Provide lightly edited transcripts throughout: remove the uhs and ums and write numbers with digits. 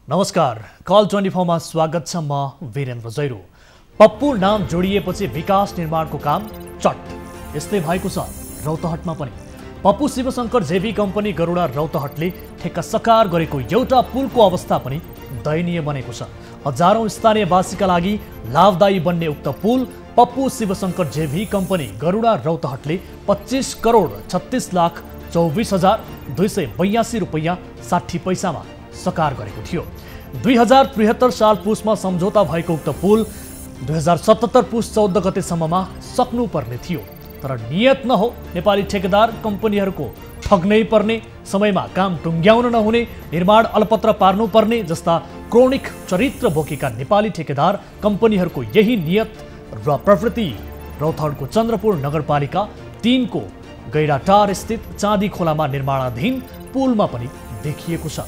नमस्कार, कल 24 मा स्वागत छ। म वीरेन्द्र जैरो। पप्पू नाम जोडिएपछि विकास निर्माणको काम चट यस्तै भएको छ रौतहटमा पनि। पप्पू शिवशंकर जेभी कम्पनी गरुडा रौतहटले ठेक्का सकार गरेको एउटा पुलको अवस्था पनि दयनीय बनेको छ। हजारौं स्थानीयवासीका लागि लाभदायी बन्ने उक्त पुल पप्पू शिवशंकर जेभी कम्पनी गरुडा रौतहटले 25 करोड 36 लाख 24,282 रुपैयाँ 60 पैसामा सकार गरेको थियो। 2073 साल पुसमा सम्झौता भएको उक्त पुल 2077 पुस 14 गतेसम्ममा सक्नुपर्ने थियो, तर नियत नहो नेपाली ठेकेदार कम्पनीहरूको ठग्नै पर्ने, समयमा काम टुङ्ग्याउन नहुने, निर्माण अलपत्र पार्नुपर्ने जस्ता क्रोनिक चरित्र बोकेका नेपाली ठेकेदार कम्पनीहरूको यही नियत र प्रवृत्ति रौतहटको चन्द्रपुर नगरपालिका 3 को गैराटार स्थित चाँदी खोलामा निर्माणाधीन पुलमा पनि देखिएको छ।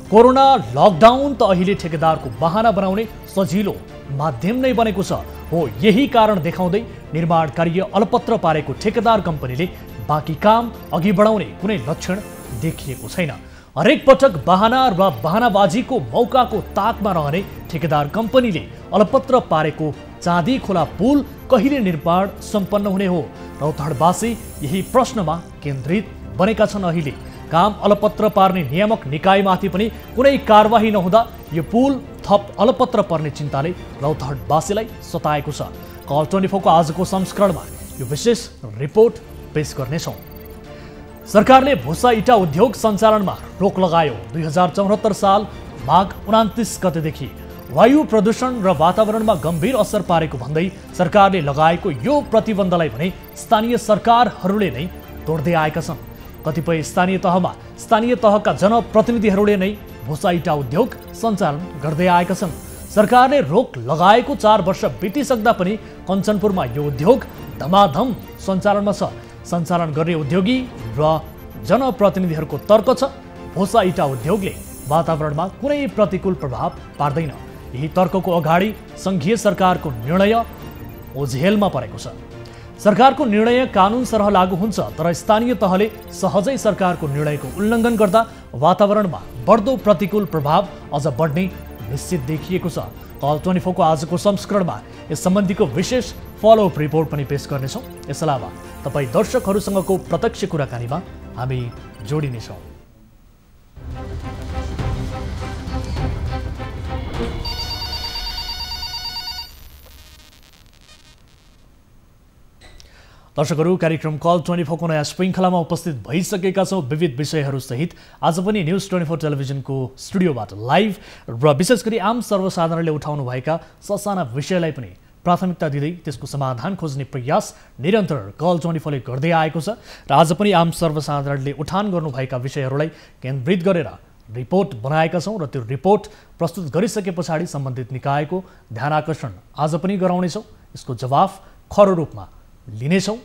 कोरोना लकडाउन त अहिले ठेकेदारको बहाना बनाउने सजिलो माध्यम नै बनेको छ। हो यही कारण देखाउँदै निर्माण कार्य अलपत्र पारेको ठेकेदार कम्पनीले बाँकी काम अघि बढाउने कुनै लक्षण देखिएको छैन। हरेक पटक बहाना र बहानाबाजीको मौकाको ताकमा रहने ठेकेदार कम्पनीले अलपत्र पारेको चाँदी खोला पुल कहिले निर्माण सम्पन्न हुने हो? रौतहटवासी यही प्रश्नमा केन्द्रित बनेका छन्। अहिले काम अलपत्र पार्ने नियामक निकायमाथि पनि कुनै कारवाही नहुँदा यो पुल थप अलपत्र पर्ने चिन्ताले रौतहटवासीलाई सताएको छ। कल 24 को आजको संस्करणमा यो विशेष रिपोर्ट पेश गर्नेछौँ। सरकारले भुसा इटा उद्योग सञ्चालनमा रोक लगायो। 2074 साल माघ 29 गतेदेखि वायु प्रदूषण र वातावरणमा गम्भीर असर पारेको भन्दै सरकारले लगाएको यो प्रतिबन्धलाई भने स्थानीय सरकारहरूले नै तोड्दै आएका छन्। कतिपय स्थानीय तहका जनप्रतिनिधिहरूले नै भुसा इटा उद्योग सञ्चालन गर्दै आएका छन्। सरकारले रोक लगाएको 4 वर्ष बितिसक्दा पनि कञ्चनपुरमा यो उद्योग धमाधम सञ्चालनमा छ। सञ्चालन गर्ने उद्योगी र जनप्रतिनिधिहरूको तर्क छ भुसा इटा उद्योगले वातावरणमा कुनै प्रतिकूल प्रभाव पार्दैन। यही तर्कको अगाडि सङ्घीय सरकारको निर्णय ओझेलमा परेको छ। सरकारको निर्णय कानुन सरह लागू हुन्छ, तर स्थानीय तहले सहजै सरकारको निर्णयको उल्लङ्घन गर्दा वातावरणमा बढ्दो प्रतिकूल प्रभाव अझ बढ्ने निश्चित देखिएको छ। कल 24 को आजको संस्करणमा यस सम्बन्धीको विशेष फलोअप रिपोर्ट पनि पेश गर्नेछौँ। यस अलावा तपाईँ दर्शकहरूसँगको प्रत्यक्ष कुराकानीमा हामी जोडिनेछौँ। दर्शकहरू, कार्यक्रम कल 24 को नयाँ श्रृङ्खलामा उपस्थित भइसकेका छौँ विविध विषयहरूसहित। आज पनि न्युज 24 टेलिभिजनको स्टुडियोबाट लाइभ र विशेष गरी आम सर्वसाधारणले उठाउनुभएका ससाना विषयलाई पनि प्राथमिकता दिँदै त्यसको समाधान खोज्ने प्रयास निरन्तर कल 24 ले गर्दै आएको छ। र आज पनि आम सर्वसाधारणले उठान गर्नुभएका विषयहरूलाई केन्द्रित गरेर रिपोर्ट बनाएका छौँ र त्यो रिपोर्ट प्रस्तुत गरिसके पछाडि सम्बन्धित निकायको ध्यान आकर्षण आज पनि गराउनेछौँ। यसको जवाफ खरो रूपमा लिनेछौँ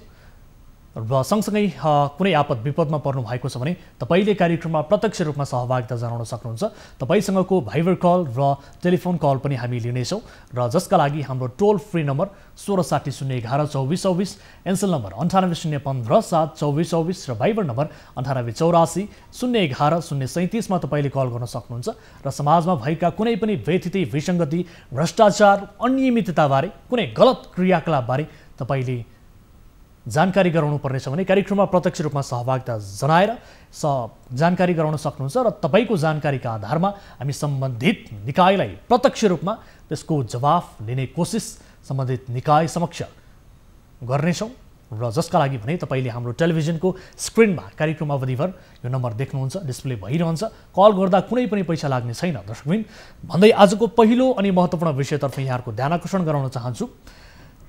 र सँगसँगै कुनै आपद विपदमा पर्नु भएको छ भने तपाईँले कार्यक्रममा प्रत्यक्ष रूपमा सहभागिता जनाउन सक्नुहुन्छ। तपाईँसँगको भाइबर कल र टेलिफोन कल पनि हामी लिनेछौँ र जसका लागि हाम्रो टोल फ्री नम्बर 1660 011 2424, एनसेल नम्बर 9805 72424 र भाइबर नम्बर 9884 011 037 मा तपाईँले कल गर्न सक्नुहुन्छ र समाजमा भएका कुनै पनि व्यथिति, विसङ्गति, भ्रष्टाचार, अनियमितताबारे, कुनै गलत क्रियाकलापबारे तपाईँले जानकारी गराउनु पर्नेछ भने कार्यक्रममा प्रत्यक्ष रूपमा सहभागिता जनाएर जानकारी गराउन सक्नुहुन्छ र तपाईँको जानकारीका आधारमा हामी सम्बन्धित निकायलाई प्रत्यक्ष रूपमा त्यसको जवाफ लिने कोसिस सम्बन्धित निकाय समक्ष गर्नेछौँ। र जसका लागि भने तपाईँले हाम्रो टेलिभिजनको स्क्रिनमा कार्यक्रम अवधिभर यो नम्बर देख्नुहुन्छ, डिस्प्ले भइरहन्छ। कल गर्दा कुनै पनि पैसा लाग्ने छैन। दर्शकबिन भन्दै आजको पहिलो अनि महत्त्वपूर्ण विषयतर्फ यहाँहरूको ध्यान आकर्षण गराउन चाहन्छु।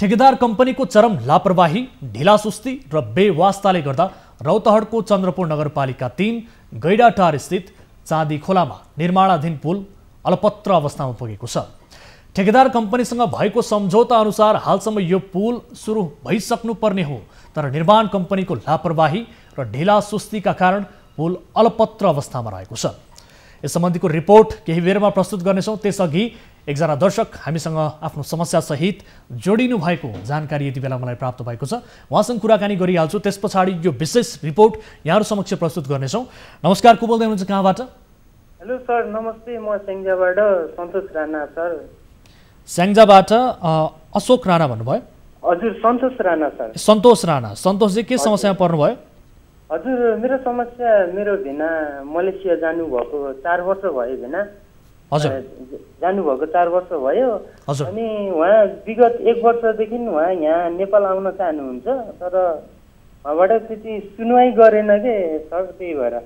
ठेकेदार कम्पनीको चरम लापरवाही, ढिलासुस्ती र बेवास्ताले गर्दा रौतहटको चन्द्रपुर नगरपालिका 3 गैडाटार स्थित चाँदी खोलामा निर्माणाधीन पुल अलपत्र अवस्थामा पुगेको छ। ठेकेदार कम्पनीसँग भएको सम्झौता अनुसार हालसम्म यो पुल सुरु भइसक्नुपर्ने हो, तर निर्माण कम्पनीको लापरवाही र ढिलासुस्तीका कारण पुल अलपत्र अवस्थामा रहेको छ। यस सम्बन्धीको रिपोर्ट केही बेरमा प्रस्तुत गर्नेछौँ। त्यसअघि एकजना दर्शक हामीसँग आफ्नो समस्यासहित जोडिनु भएको जानकारी यति बेला मलाई प्राप्त भएको छ। उहाँसँग कुराकानी गरिहाल्छु, त्यस पछाडि यो विशेष रिपोर्ट यहाँहरू समक्ष प्रस्तुत गर्नेछौँ। नमस्कार, को बोल्दै हुनुहुन्छ, कहाँबाट? हेलो सर, नमस्ते। म स्याङ्जाबाट सन्तोष राणा सर। स्याङ्जाबाट अशोक राणा भन्नुभयो? हजुर, सन्तोष राणा सर। सन्तोष राणा। सन्तोषजी के समस्यामा पर्नुभयो? हजुर, मेरो समस्या, मेरो भिना मलेसिया जानुभएको 4 वर्ष भयो। भिना हजुर जानुभएको 4 वर्ष भयो। हजुर। अनि उहाँ विगत 1 वर्षदेखि उहाँ यहाँ नेपाल आउन चाहनुहुन्छ, तर उहाँबाट त्यति सुनवाई गरेन के सर, त्यही भएर।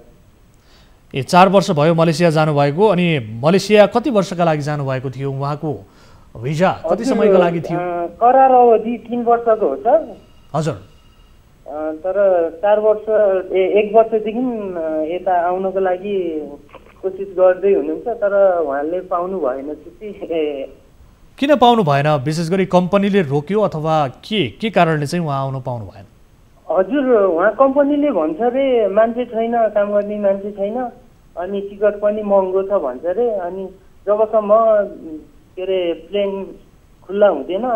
4 वर्ष भयो मलेसिया जानुभएको। अनि मलेसिया कति वर्षका लागि जानुभएको थियो? उहाँको भिजा कति समयको लागि थियो? करार अवधि 3 वर्षको हो सर। हजुर। तर 4 वर्ष 1 वर्षदेखि यता आउनको लागि कोसिस गर्दै हुनुहुन्छ, तर उहाँले पाउनु भएन छुट्टी। किन पाउनु भएन? विशेष गरी कम्पनीले रोक्यो अथवा के कारणले चाहिँ उहाँ आउनु पाउनु भएन? हजुर, उहाँ कम्पनीले भन्छ रे मान्छे छैन, काम गर्ने मान्छे छैन, अनि टिकट पनि महँगो छ भन्छ रे। अनि जबसम्म के अरे प्लेन खुल्ला हुँदैन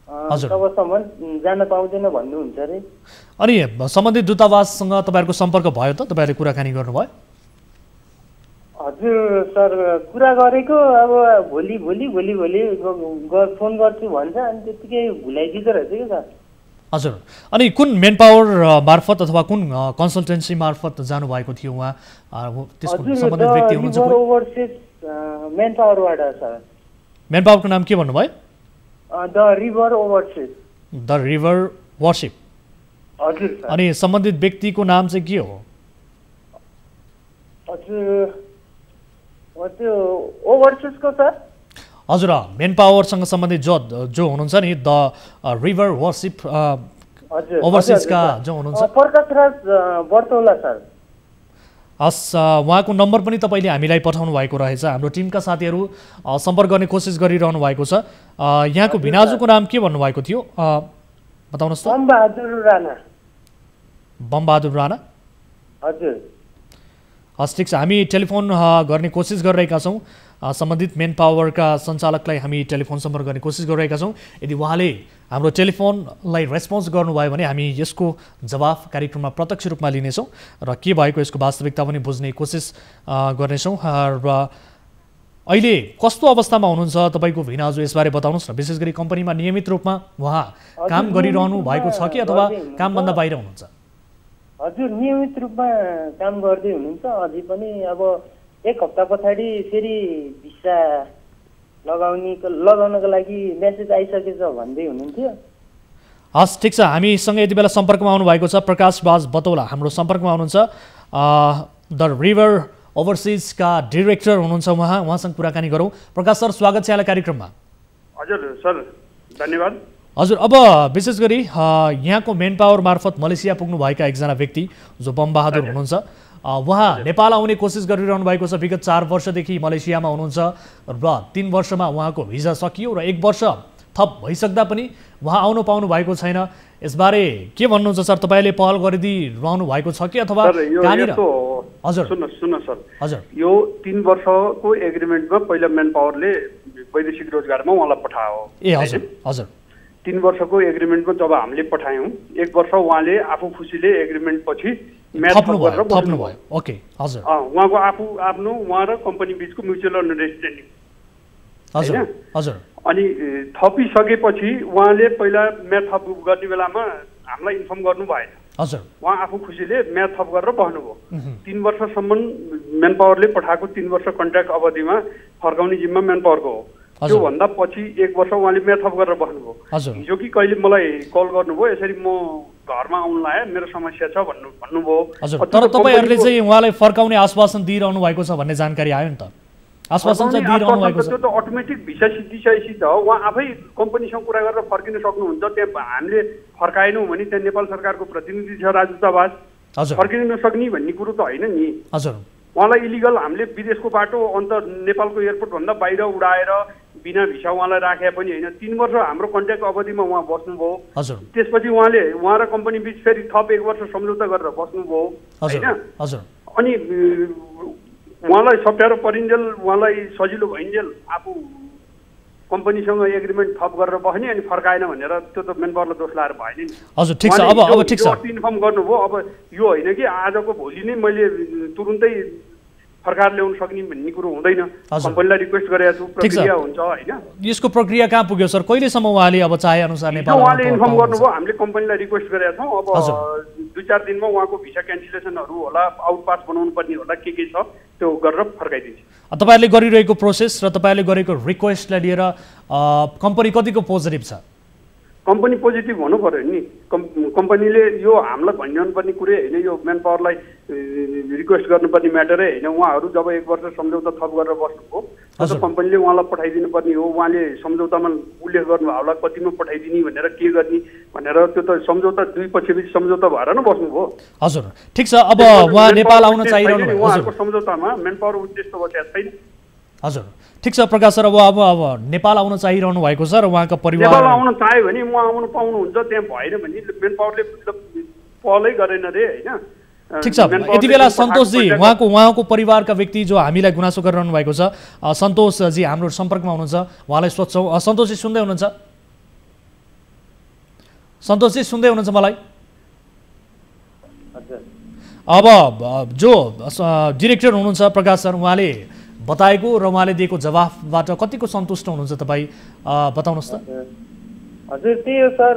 तबसम्म जान पाउँदैन भन्नुहुन्छ रे। अनि सम्बन्धित दूतावाससँग तपाईँहरूको सम्पर्क भयो त? तपाईँहरूले कुराकानी गर्नुभयो? हजुर सर, कुरा गरेको। अब भोलि फोन गर्छु भन्छ, अनि त्यतिकै भुलाइदिँदो रहेछ कि सर। हजुर। अनि कुन मेन पावर मार्फत अथवा कुन कन्सल्टेन्सी मार्फत जानुभएको थियो उहाँ? त्यसको सम्बन्धित व्यक्ति हुनुहुन्छ कोही? ओभरसिज मेन पावरबाट सर। मेन पावरको नाम के भन्नुभयो? The river overseas. The river worship. हजुर सर। अनि सम्बन्धित व्यक्तिको नाम चाहिँ के हो? हजुर, त्यो ओभरसिजको सर। हजुर, मेन पावरसँग सम्बन्धित जो हुनुहुन्छ नि, द रिभर वर्शिप ओभरसिजका जो हुनुहुन्छ, प्रकाश राज बर्तौला सर। हस्, उहाँको नम्बर पनि तपाईँले हामीलाई पठाउनु भएको रहेछ। हाम्रो टिमका साथीहरू सम्पर्क गर्ने कोसिस गरिरहनु भएको छ। यहाँको भिनाजुको नाम के भन्नुभएको थियो बताउनुहोस् त? बमबहादुर राणा। बमबहादुर राणा। हजुर। हस्, ठिक छ। हामी टेलिफोन गर्ने कोसिस गरिरहेका छौँ। सम्बन्धित मेन पावरका सञ्चालकलाई हामी टेलिफोन सम्पर्क गर्ने कोसिस गरिरहेका छौँ। यदि उहाँले हाम्रो टेलिफोनलाई रेस्पोन्स गर्नुभयो भने हामी यसको जवाफ कार्यक्रममा प्रत्यक्ष रूपमा लिनेछौँ र के भएको यसको वास्तविकता पनि बुझ्ने कोसिस गर्नेछौँ। र अहिले कस्तो अवस्थामा हुनुहुन्छ तपाईँको भिनाजु, यसबारे बताउनुहोस् न। विशेष गरी कम्पनीमा नियमित रूपमा उहाँ काम गरिरहनु भएको छ कि अथवा कामभन्दा बाहिर हुनुहुन्छ? हजुर, नियमित रूपमा काम गर्दै हुनुहुन्छ। अझै पनि अब 1 हप्ता पछाडि फेरि भिसा लगाउनको लागि मेसेज आइसकेछ भन्दै हुनुहुन्थ्यो। हस्, ठिक छ। हामीसँग यति बेला सम्पर्कमा आउनुभएको छ प्रकाश राज बतौला, हाम्रो सम्पर्कमा हुनुहुन्छ। द रिभर ओभरसिजका डिरेक्टर हुनुहुन्छ उहाँसँग कुराकानी गरौँ। प्रकाश सर, स्वागत छ यहाँलाई कार्यक्रममा। हजुर सर, धन्यवाद। हजुर, अब विशेष गरी यहाँको मेन पावर मार्फत मलेसिया पुग्नुभएका एकजना व्यक्ति जो बमबहादुर हुनुहुन्छ, उहाँ नेपाल आउने कोसिस गरिरहनु भएको छ। विगत 4 वर्षदेखि मलेसियामा हुनुहुन्छ र 3 वर्षमा उहाँको भिजा सकियो र 1 वर्ष थप भइसक्दा पनि उहाँ आउनु पाउनु भएको छैन। यसबारे के भन्नुहुन्छ सर? तपाईँले पहल गरिदिइरहनु भएको छ कि अथवा कहाँनिर? हजुर सुन्नु सर, हजुर, यो 3 वर्षको एग्रिमेन्टमा पहिला मेन पावरले वैदेशिक रोजगारमा उहाँलाई पठायो। ए हजुर हजुर। 3 वर्षको एग्रिमेन्टमा जब हामीले पठायौँ, 1 वर्ष उहाँले आफू खुसीले एग्रिमेन्ट पछि थप्नु भयो। ओके, हजुर। उहाँको आफ्नो उहाँ र कम्पनी बिचको म्युचुअल अन्डरस्ट्यान्डिङ। हजुर हजुर। अनि थपिसकेपछि उहाँले पहिला म्याथ थप गर्ने बेलामा हामीलाई इन्फर्म गर्नु भएन। हजुर। उहाँ आफू खुसीले म्याथ थप गरेर बस्नुभयो। 3 वर्षसम्म मेन पावरले पठाएको 3 वर्ष कन्ट्र्याक्ट अवधिमा फर्काउने जिम्मा मेन पावरको हो। त्योभन्दा पछि 1 वर्ष उहाँले म्याथ थप गरेर बस्नुभयो। हिजो कि कहिले मलाई कल गर्नुभयो, यसरी म घरमा आउनु लाग्यो, मेरो समस्या छ भन्नुभयो। तर तपाईँहरूले चाहिँ उहाँलाई फर्काउने आश्वासन दिइरहनु भएको छ भन्ने जानकारी आयो नि त? आश्वासन चाहिँ दिइरहनु भएको छ? त्यो त अटोमेटिक भिसा सिद्धिसकेपछि त उहाँ आफै कम्पनीसँग कुरा गरेर फर्किन सक्नुहुन्छ। त्यहाँ हामीले फर्काएनौँ भने त्यहाँ नेपाल सरकारको प्रतिनिधि छ, राजदूतावास, फर्किन नसक्ने भन्ने कुरो त होइन नि। हजुर। उहाँलाई इलिगल हामीले विदेशको बाटो अन्त नेपालको एयरपोर्टभन्दा बाहिर उडाएर बिना भिसा उहाँलाई राखे पनि होइन। 3 वर्ष हाम्रो कन्ट्र्याक्ट अवधिमा उहाँ बस्नुभयो। त्यसपछि उहाँ र कम्पनी बिच फेरि थप 1 वर्ष सम्झौता गरेर बस्नुभयो होइन। अनि उहाँलाई सप्ताह परिन्जेल, उहाँलाई सजिलो भइन्जेल आफू कम्पनीसँग एग्रिमेन्ट थप गरेर बस्ने, अनि फर्काएन भनेर त्यो त मेन पावरलाई दोष लाएर भएन नि। हजुर, ठिक छ। अब ठिक छ, इन्फर्म गर्नुभयो। अब यो होइन कि आजको भोलि नै मैले तुरुन्तै फर्काएर ल्याउन सक्ने भन्ने कुरो हुँदैन। कम्पनीलाई रिक्वेस्ट गरेको छु, प्रक्रिया हुन्छ हैन। यसको प्रक्रिया कहाँ पुग्यो सर? कहिलेसम्म उहाँले अब चाहे अनुसार नेपाल उहाँले इन्फर्म गर्नुभयो, हामीले कम्पनीलाई रिक्वेस्ट गरेका छौँ। अब 2-4 दिनमा उहाँको भिसा क्यान्सलेसनहरू होला, आउट पास बनाउनु पर्ने होला, के छ त्यो गरेर फर्काइदिन्छ। तपाईहरुले गरिरहेको प्रोसेस र तपाईहरुले गरेको रिक्वेस्टलाई लिएर कम्पनी कतिको पोजिटिभ छ? कम्पनी पोजिटिभ हुनु पर्यो नि। कम्पनीले यो हामीलाई भनिरहनु पर्ने कुरै होइन, यो म्यान पावरलाई रिक्वेस्ट गर्नुपर्ने म्याटरै होइन। उहाँहरू जब 1 वर्ष सम्झौता थप गरेर बस्नुभयो, तब कम्पनीले उहाँलाई पठाइदिनु पर्ने हो। उहाँले सम्झौतामा उल्लेख गर्नुभयो होला कतिमा पठाइदिने भनेर, के गर्ने भनेर। त्यो त सम्झौता दुई पक्षबीच सम्झौता भएर न बस्नुभयो। हजुर, ठिक छ। अब उहाँ नेपाल आउन चाहिरहनु भएको उहाँको सम्झौतामा म्यान पावर उद्देश्य बसेको छैन। हजुर, ठिक छ प्रकाश सर। अब नेपाल आउन चाहिरहनु भएको छ र उहाँको परिवार नेपाल आउन चाह्यो भने उहाँ आउनु पाउनुहुन्छ, त्यहाँ भएन भने म्यान पावरले पहलै गरेन रे हैन। ठिक छ। यति बेला सन्तोषजी, उहाँको परिवारका व्यक्ति जो हामीलाई गुनासो गरिरहनु भएको छ, सन्तोषजी हाम्रो सम्पर्कमा हुनुहुन्छ, उहाँलाई सोध्छौँ। सन्तोषजी सुन्दै हुनुहुन्छ? सन्तोषजी सुन्दै हुनुहुन्छ मलाई? अब जो डिरेक्टर हुनुहुन्छ प्रकाश सर, उहाँले बताएको र उहाँले दिएको जवाफबाट कतिको सन्तुष्ट हुनुहुन्छ तपाईँ बताउनुहोस् त। हजुर, त्यही हो सर,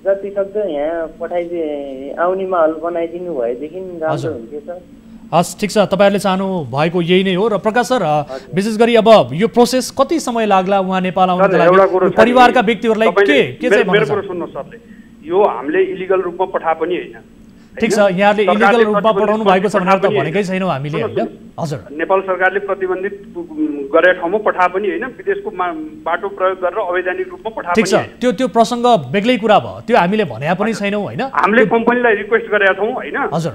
जति सक्दो यहाँ पठाइदिए आउने माहौल बनाइदिनु भएदेखि राम्रो हुन्थ्यो सर। हस्, ठिक छ। तपाईँहरूले चाहनु भएको यही नै हो। र प्रकाश सर, विशेष गरी अब यो प्रोसेस कति समय लाग्ला उहाँ नेपाल आउनको लागि? परिवारका व्यक्तिहरूलाई के चाहिँ मेरो कुरो सुन्नुहोस् सरले, यो हामीले इलिगल रूपमा पठा पनि होइन। ठिक छ, यहाँले इलिगल रूपमा पठाउनु भएको छ भनेर त भनेकै छैनौँ हामीले हैन। हजुर, नेपाल सरकारले प्रतिबन्धित गरेको ठाउँमा पठा पनि होइन, विदेशको बाटो प्रयोग गरेर अवैधानिक रूपमा पठा पनि। ठिक छ, त्यो प्रसङ्ग बेग्लै कुरा भयो, त्यो हामीले भने पनि छैनौँ हैन। हामीले कम्पनीलाई रिक्वेस्ट गरेका छौँ हैन। हजुर,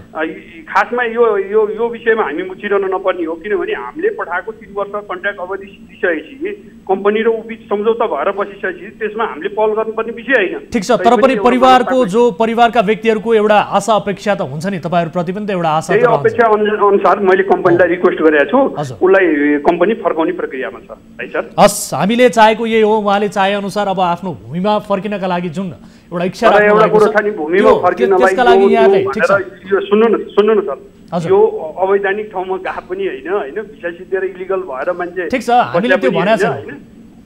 खासमा यो विषयमा हामी मुचिरहनु नपर्ने हो, किनभने हामीले पठाएको 3 वर्ष कन्ट्र्याक्ट अवधि सिद्धिसकेपछि कम्पनी र उबिच सम्झौता भएर बसिसकेपछि त्यसमा हामीले पहल गर्नुपर्ने विषय होइन। ठिक छ, तर पनि परिवारका व्यक्तिहरूको एउटा आशा अपेक्षा त हुन्छ नि, तपाईँहरूप्रति पनि त एउटा आशा छ। अपेक्षा अनुसार मैले कम्पनीलाई रिक्वेस्ट गरेको छु, उसलाई कम्पनी फर्काउने प्रक्रियामा छ है सर। हस्, हामीले चाहेको यही हो। उहाँले चाहे अनुसार अब आफ्नो भूमिमा फर्किनका लागि जुन एउटा इच्छा राख्नु भएको छ नि, भूमिमा फर्किनलाई यो सुन्नु न सर, यो अवैधानिक ठाउँमा गए पनि हैन, भिसा सिद्धेर इलिगल भएर मान्छे। ठिक छ, हामीले त्यो भनेको छ।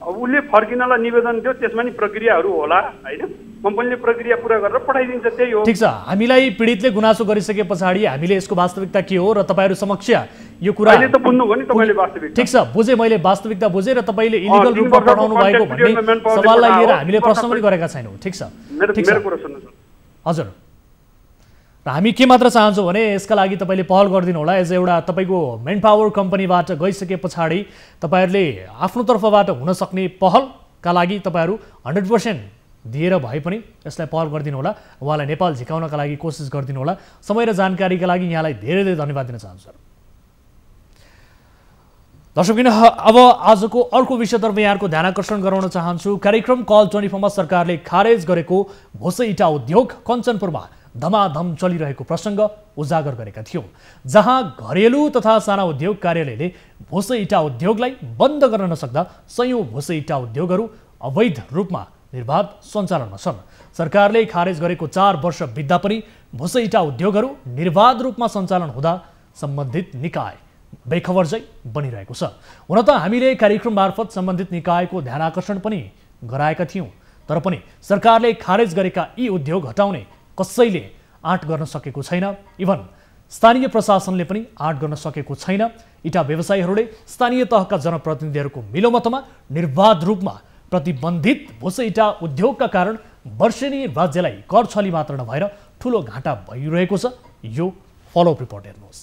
अब उसले फर्किनलाई निवेदन दियो, त्यसमा नि प्रक्रियाहरू होला हैन। कम्पनीले प्रक्रिया पूरा गरेर पठाइदिन्छ, त्यही हो। ठिक छ, हामीलाई पीडितले गुनासो गरिसके पछाडि हामीले यसको वास्तविकता के हो र तपाईँहरू समक्ष यो कुरा अहिले त बुझ्नुभयो नि तपाईँले वास्तविकता। ठिक छ, बुझेँ मैले, वास्तविकता बुझेँ र तपाईँले इलिगल रूपमा पठाउनु भएको भन्ने सवाललाई लिएर हामीले प्रश्न पनि गरेका छैनौँ। ठिक छ, मेरो कुरा सुन्नुहोस्। हजुर, र हामी के मात्र चाहन्छौँ भने यसका लागि तपाईँले पहल गरिदिनु होला। एज एउटा तपाईँको मेन पावर कम्पनीबाट गइसके पछाडि तपाईँहरूले आफ्नो तर्फबाट हुन सक्ने पहलका लागि तपाईँहरू 100% दिएर भए पनि यसलाई पहल गरिदिनु होला। उहाँलाई नेपाल झिकाउनका लागि कोसिस गरिदिनु होला। समय र जानकारीका लागि यहाँलाई धेरै धेरै धन्यवाद दिन चाहन्छु सर। दर्शकबिन, अब आजको अर्को विषयतर्फ यहाँको ध्यान आकर्षण गराउन चाहन्छु। कार्यक्रम कल 24 मा सरकारले खारेज गरेको भोसे इटा उद्योग कञ्चनपुरमा धमाधम चलिरहेको प्रसङ्ग उजागर गरेका थियौँ, जहाँ घरेलु तथा साना उद्योग कार्यालयले भोसे इटा उद्योगलाई बन्द गर्न नसक्दा सयौं भोसे इटा उद्योगहरू अवैध रूपमा निर्बाध सञ्चालनमा छन्। सरकारले खारेज गरेको 4 वर्ष बित्दा पनि भोसे इटा उद्योगहरू निर्बाध रूपमा सञ्चालन हुँदा सम्बन्धित निकाय बेखबर चाहिँ बनिरहेको छ। हुन त हामीले कार्यक्रम मार्फत सम्बन्धित निकायको ध्यान आकर्षण पनि गराएका थियौँ, तर पनि सरकारले खारेज गरेका यी उद्योग हटाउने कसैले आँट गर्न सकेको छैन। इभन स्थानीय प्रशासनले पनि आँट गर्न सकेको छैन। इटा व्यवसायीहरूले स्थानीय तहका जनप्रतिनिधिहरूको मिलोमतमा निर्बाध रूपमा प्रतिबन्धित भोसे इटा उद्योगका कारण वर्षेनी राज्यलाई कर छली मात्र नभएर ठुलो घाटा भइरहेको छ। यो फलोअप रिपोर्ट हेर्नुहोस्।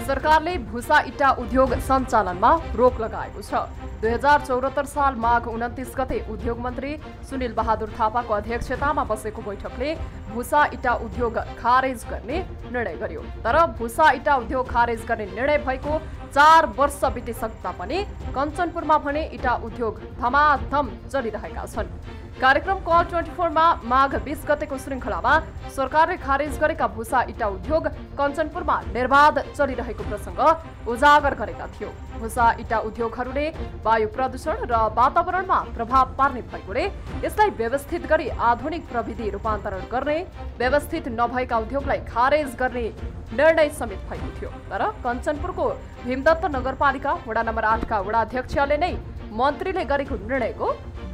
सरकारले भुसा इटा उद्योग सञ्चालनमा रोक लगाएको छ। 2074 साल माघ 29 गते उद्योग मन्त्री सुनिल बहादुर थापाको अध्यक्षतामा बसेको बैठकले भुसा इटा उद्योग खारेज गर्ने निर्णय गर्यो। तर भुसा इटा उद्योग खारेज गर्ने निर्णय भएको 4 वर्ष बितिसक्दा पनि कञ्चनपुरमा भने इटा उद्योग धमाधम चलिरहेका छन्। कार्यक्रम कल 24 मा माघ 20 गतेको श्रृङ्खलामा सरकारले खारेज गरेका भुसा इटा उद्योग कञ्चनपुरमा निर्बाध चलिरहेको प्रसङ्ग उजागर गरेका थियो। भुसा इटा उद्योगहरूले वायु प्रदूषण र वातावरणमा प्रभाव पार्ने भएकोले यसलाई व्यवस्थित गरी आधुनिक प्रविधि रूपान्तरण गर्ने, व्यवस्थित नभएका उद्योगलाई खारेज गर्ने निर्णय समेत भएको थियो। तर कञ्चनपुरको भीमदत्त नगरपालिका वडा नम्बर 8 का वडाध्यक्षले नै मन्त्रीले गरेको निर्णयको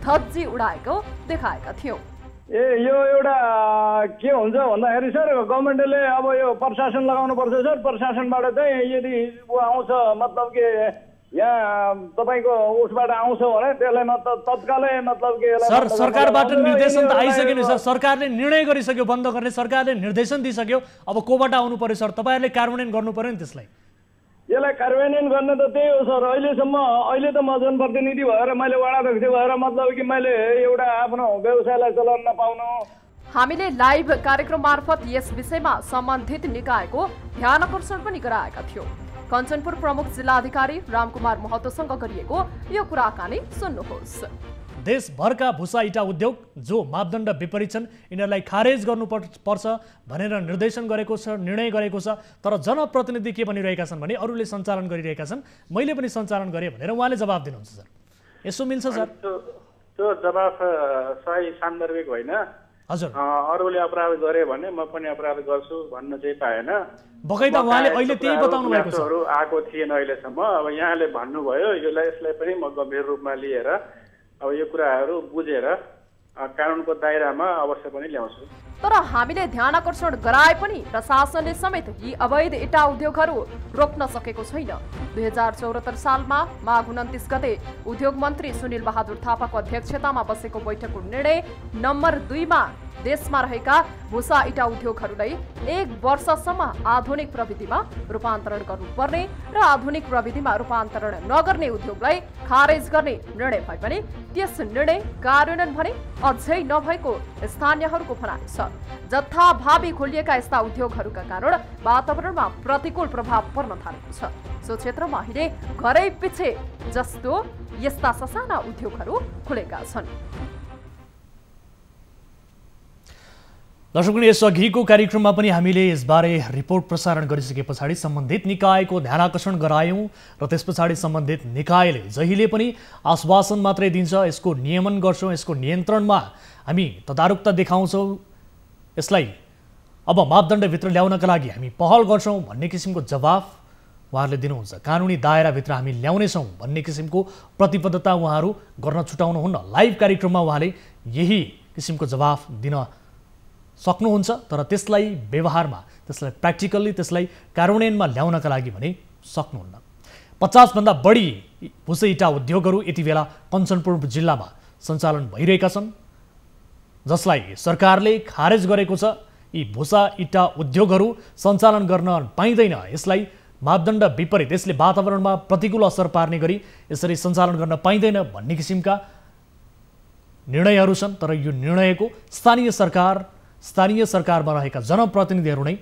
धज्जी उडाएको देखाएका थियौं। यो एउटा के हुन्छ भन्दाखेरि सर, गभर्मेन्टले अब यो प्रशासन लगाउनु पर्छ सर। प्रशासनबाट चाहिँ यदि ऊ आउँछ, मतलब के यहाँ तपाईँको उसबाट आउँछ भने त्यसलाई तत्कालै मतलब के सर सरकारबाट निर्देशन त आइसक्यो नि सर। सरकारले निर्णय गरिसक्यो बन्द गर्ने, सरकारले निर्देशन दिइसक्यो। अब कोबाट आउनु पर्यो सर? तपाईँहरूले कार्यान्वयन गर्नु पर्यो नि त्यसलाई। यसलाई कार्यान्वयन गर्न त त्यही हो सर। अहिले त म जनप्रतिनिधि भएर, मैले वडाध्यक्ष भएर मतलब कि मैले एउटा आफ्नो व्यवसायलाई चलाउन नपाउनु। हामीले लाइभ कार्यक्रम मार्फत यस विषयमा सम्बन्धित निकायको ध्यानकर्षण पनि गराएका थियौं। कञ्चनपुर प्रमुख जिल्लाधिकारी रामकुमार महतोसँग गरिएको यो कुराकानी सुन्नुहोस्। देशभरका भुसा इटा उद्योग जो मापदण्ड विपरीत छन् यिनीहरूलाई खारेज गर्नुपर्छ भनेर निर्देशन गरेको छ, निर्णय गरेको छ। तर जनप्रतिनिधि के भनिरहेका छन् भने अरूले सञ्चालन गरिरहेका छन्, मैले पनि सञ्चालन गरेँ भनेर उहाँले जवाब दिनुहुन्छ सर। यसो मिल्छ सर? त्यो जवाब सही सान्दर्भिक होइन। हजुर, अरूले अपराध गरे भने म पनि अपराध गर्छु भन्न चाहिँ पाएन। बगैँचा उहाँले अहिले त्यही बताउनु भएको छ। आएको थिएन अहिलेसम्म। अब यहाँले भन्नुभयो, यसलाई पनि म गम्भीर रूपमा लिएर अब यो कुराहरू बुझेर कानुनको दायरामा अवश्य पनि ल्याउँछु। तर हामीले ध्यानकर्षण गराए पनि प्रशासनले समेत यी अवैध इटा उद्योगहरू रोक्न सकेको छैन। 2074 सालमा माघ 29 गते उद्योग मन्त्री सुनिल बहादुर थापाको अध्यक्षतामा बसेको बैठकको निर्णय नम्बर 2 मा देशमा रहेका भुसा इटा उद्योगहरूलाई 1 वर्षसम्म आधुनिक प्रविधिमा रूपान्तरण गर्नुपर्ने र आधुनिक प्रविधिमा रूपान्तरण नगर्ने उद्योगलाई खारेज गर्ने निर्णय भए पनि त्यस निर्णय कार्यान्वयन भने अझै नभएको स्थानीयहरूको भनाइ छ। जथाभावी खोलिएका यस्ता उद्योगहरूका कारण वातावरणमा प्रतिकूल प्रभाव पर्न थालेको छ। सो क्षेत्रमा अहिले घरै पछि जस्तो यस्ता ससाना उद्योगहरू खुलेका छन्। दर्शकगण, यसअघिको कार्यक्रममा पनि हामीले यसबारे रिपोर्ट प्रसारण गरिसके पछाडि सम्बन्धित निकायको ध्यानाकर्षण गरायौँ र त्यस पछाडि सम्बन्धित निकायले जहिले पनि आश्वासन मात्रै दिन्छ, यसको नियमन गर्छौँ, यसको नियन्त्रणमा हामी तदारुकता देखाउँछौँ, यसलाई अब मापदण्डभित्र ल्याउनका लागि हामी पहल गर्छौँ भन्ने किसिमको जवाफ उहाँहरूले दिनुहुन्छ। कानुनी दायराभित्र हामी ल्याउनेछौँ भन्ने किसिमको प्रतिबद्धता उहाँहरू गर्न छुटाउनुहुन्न। लाइभ कार्यक्रममा उहाँले यही किसिमको जवाफ दिन सक्नुहुन्छ, तर त्यसलाई व्यवहारमा, त्यसलाई प्र्याक्टिकल्ली, त्यसलाई कार्यान्वयनमा ल्याउनका लागि भने सक्नुहुन्न। 50 भन्दा बढी भुसा इटा उद्योगहरू यति बेला कञ्चनपुर जिल्लामा सञ्चालन भइरहेका छन्, जसलाई सरकारले खारेज गरेको छ। यी भुसा इटा उद्योगहरू सञ्चालन गर्न पाइँदैन, यसलाई मापदण्ड विपरीत, यसले वातावरणमा प्रतिकूल असर पार्ने गरी यसरी सञ्चालन गर्न पाइँदैन भन्ने किसिमका निर्णयहरू छन्। तर यो निर्णयको स्थानीय सरकारमा रहेका जनप्रतिनिधिहरू नै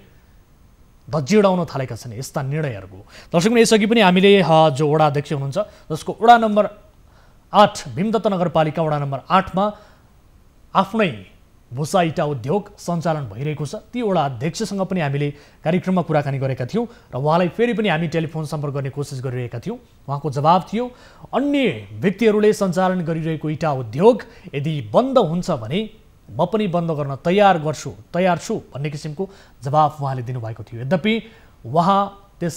धज्जी उडाउन थालेका छन् यस्ता निर्णयहरूको। दर्शकगण, यसअघि पनि हामीले जो वडा अध्यक्ष हुनुहुन्छ, जसको वडा नम्बर 8 भीमदत्त नगरपालिका वडा नम्बर 8 मा आफ्नै भुसा इटा उद्योग सञ्चालन भइरहेको छ, ती वडा अध्यक्षसँग पनि हामीले कार्यक्रममा कुराकानी गरेका थियौँ र उहाँलाई फेरि पनि हामी टेलिफोन सम्पर्क गर्ने कोसिस गरिरहेका थियौँ। उहाँको जवाब थियो, अन्य व्यक्तिहरूले सञ्चालन गरिरहेको इटा उद्योग यदि बन्द हुन्छ भने म पनि बन्द गर्न तयार छु भन्ने किसिमको जवाफ उहाँले दिनुभएको थियो। यद्यपि उहाँ त्यस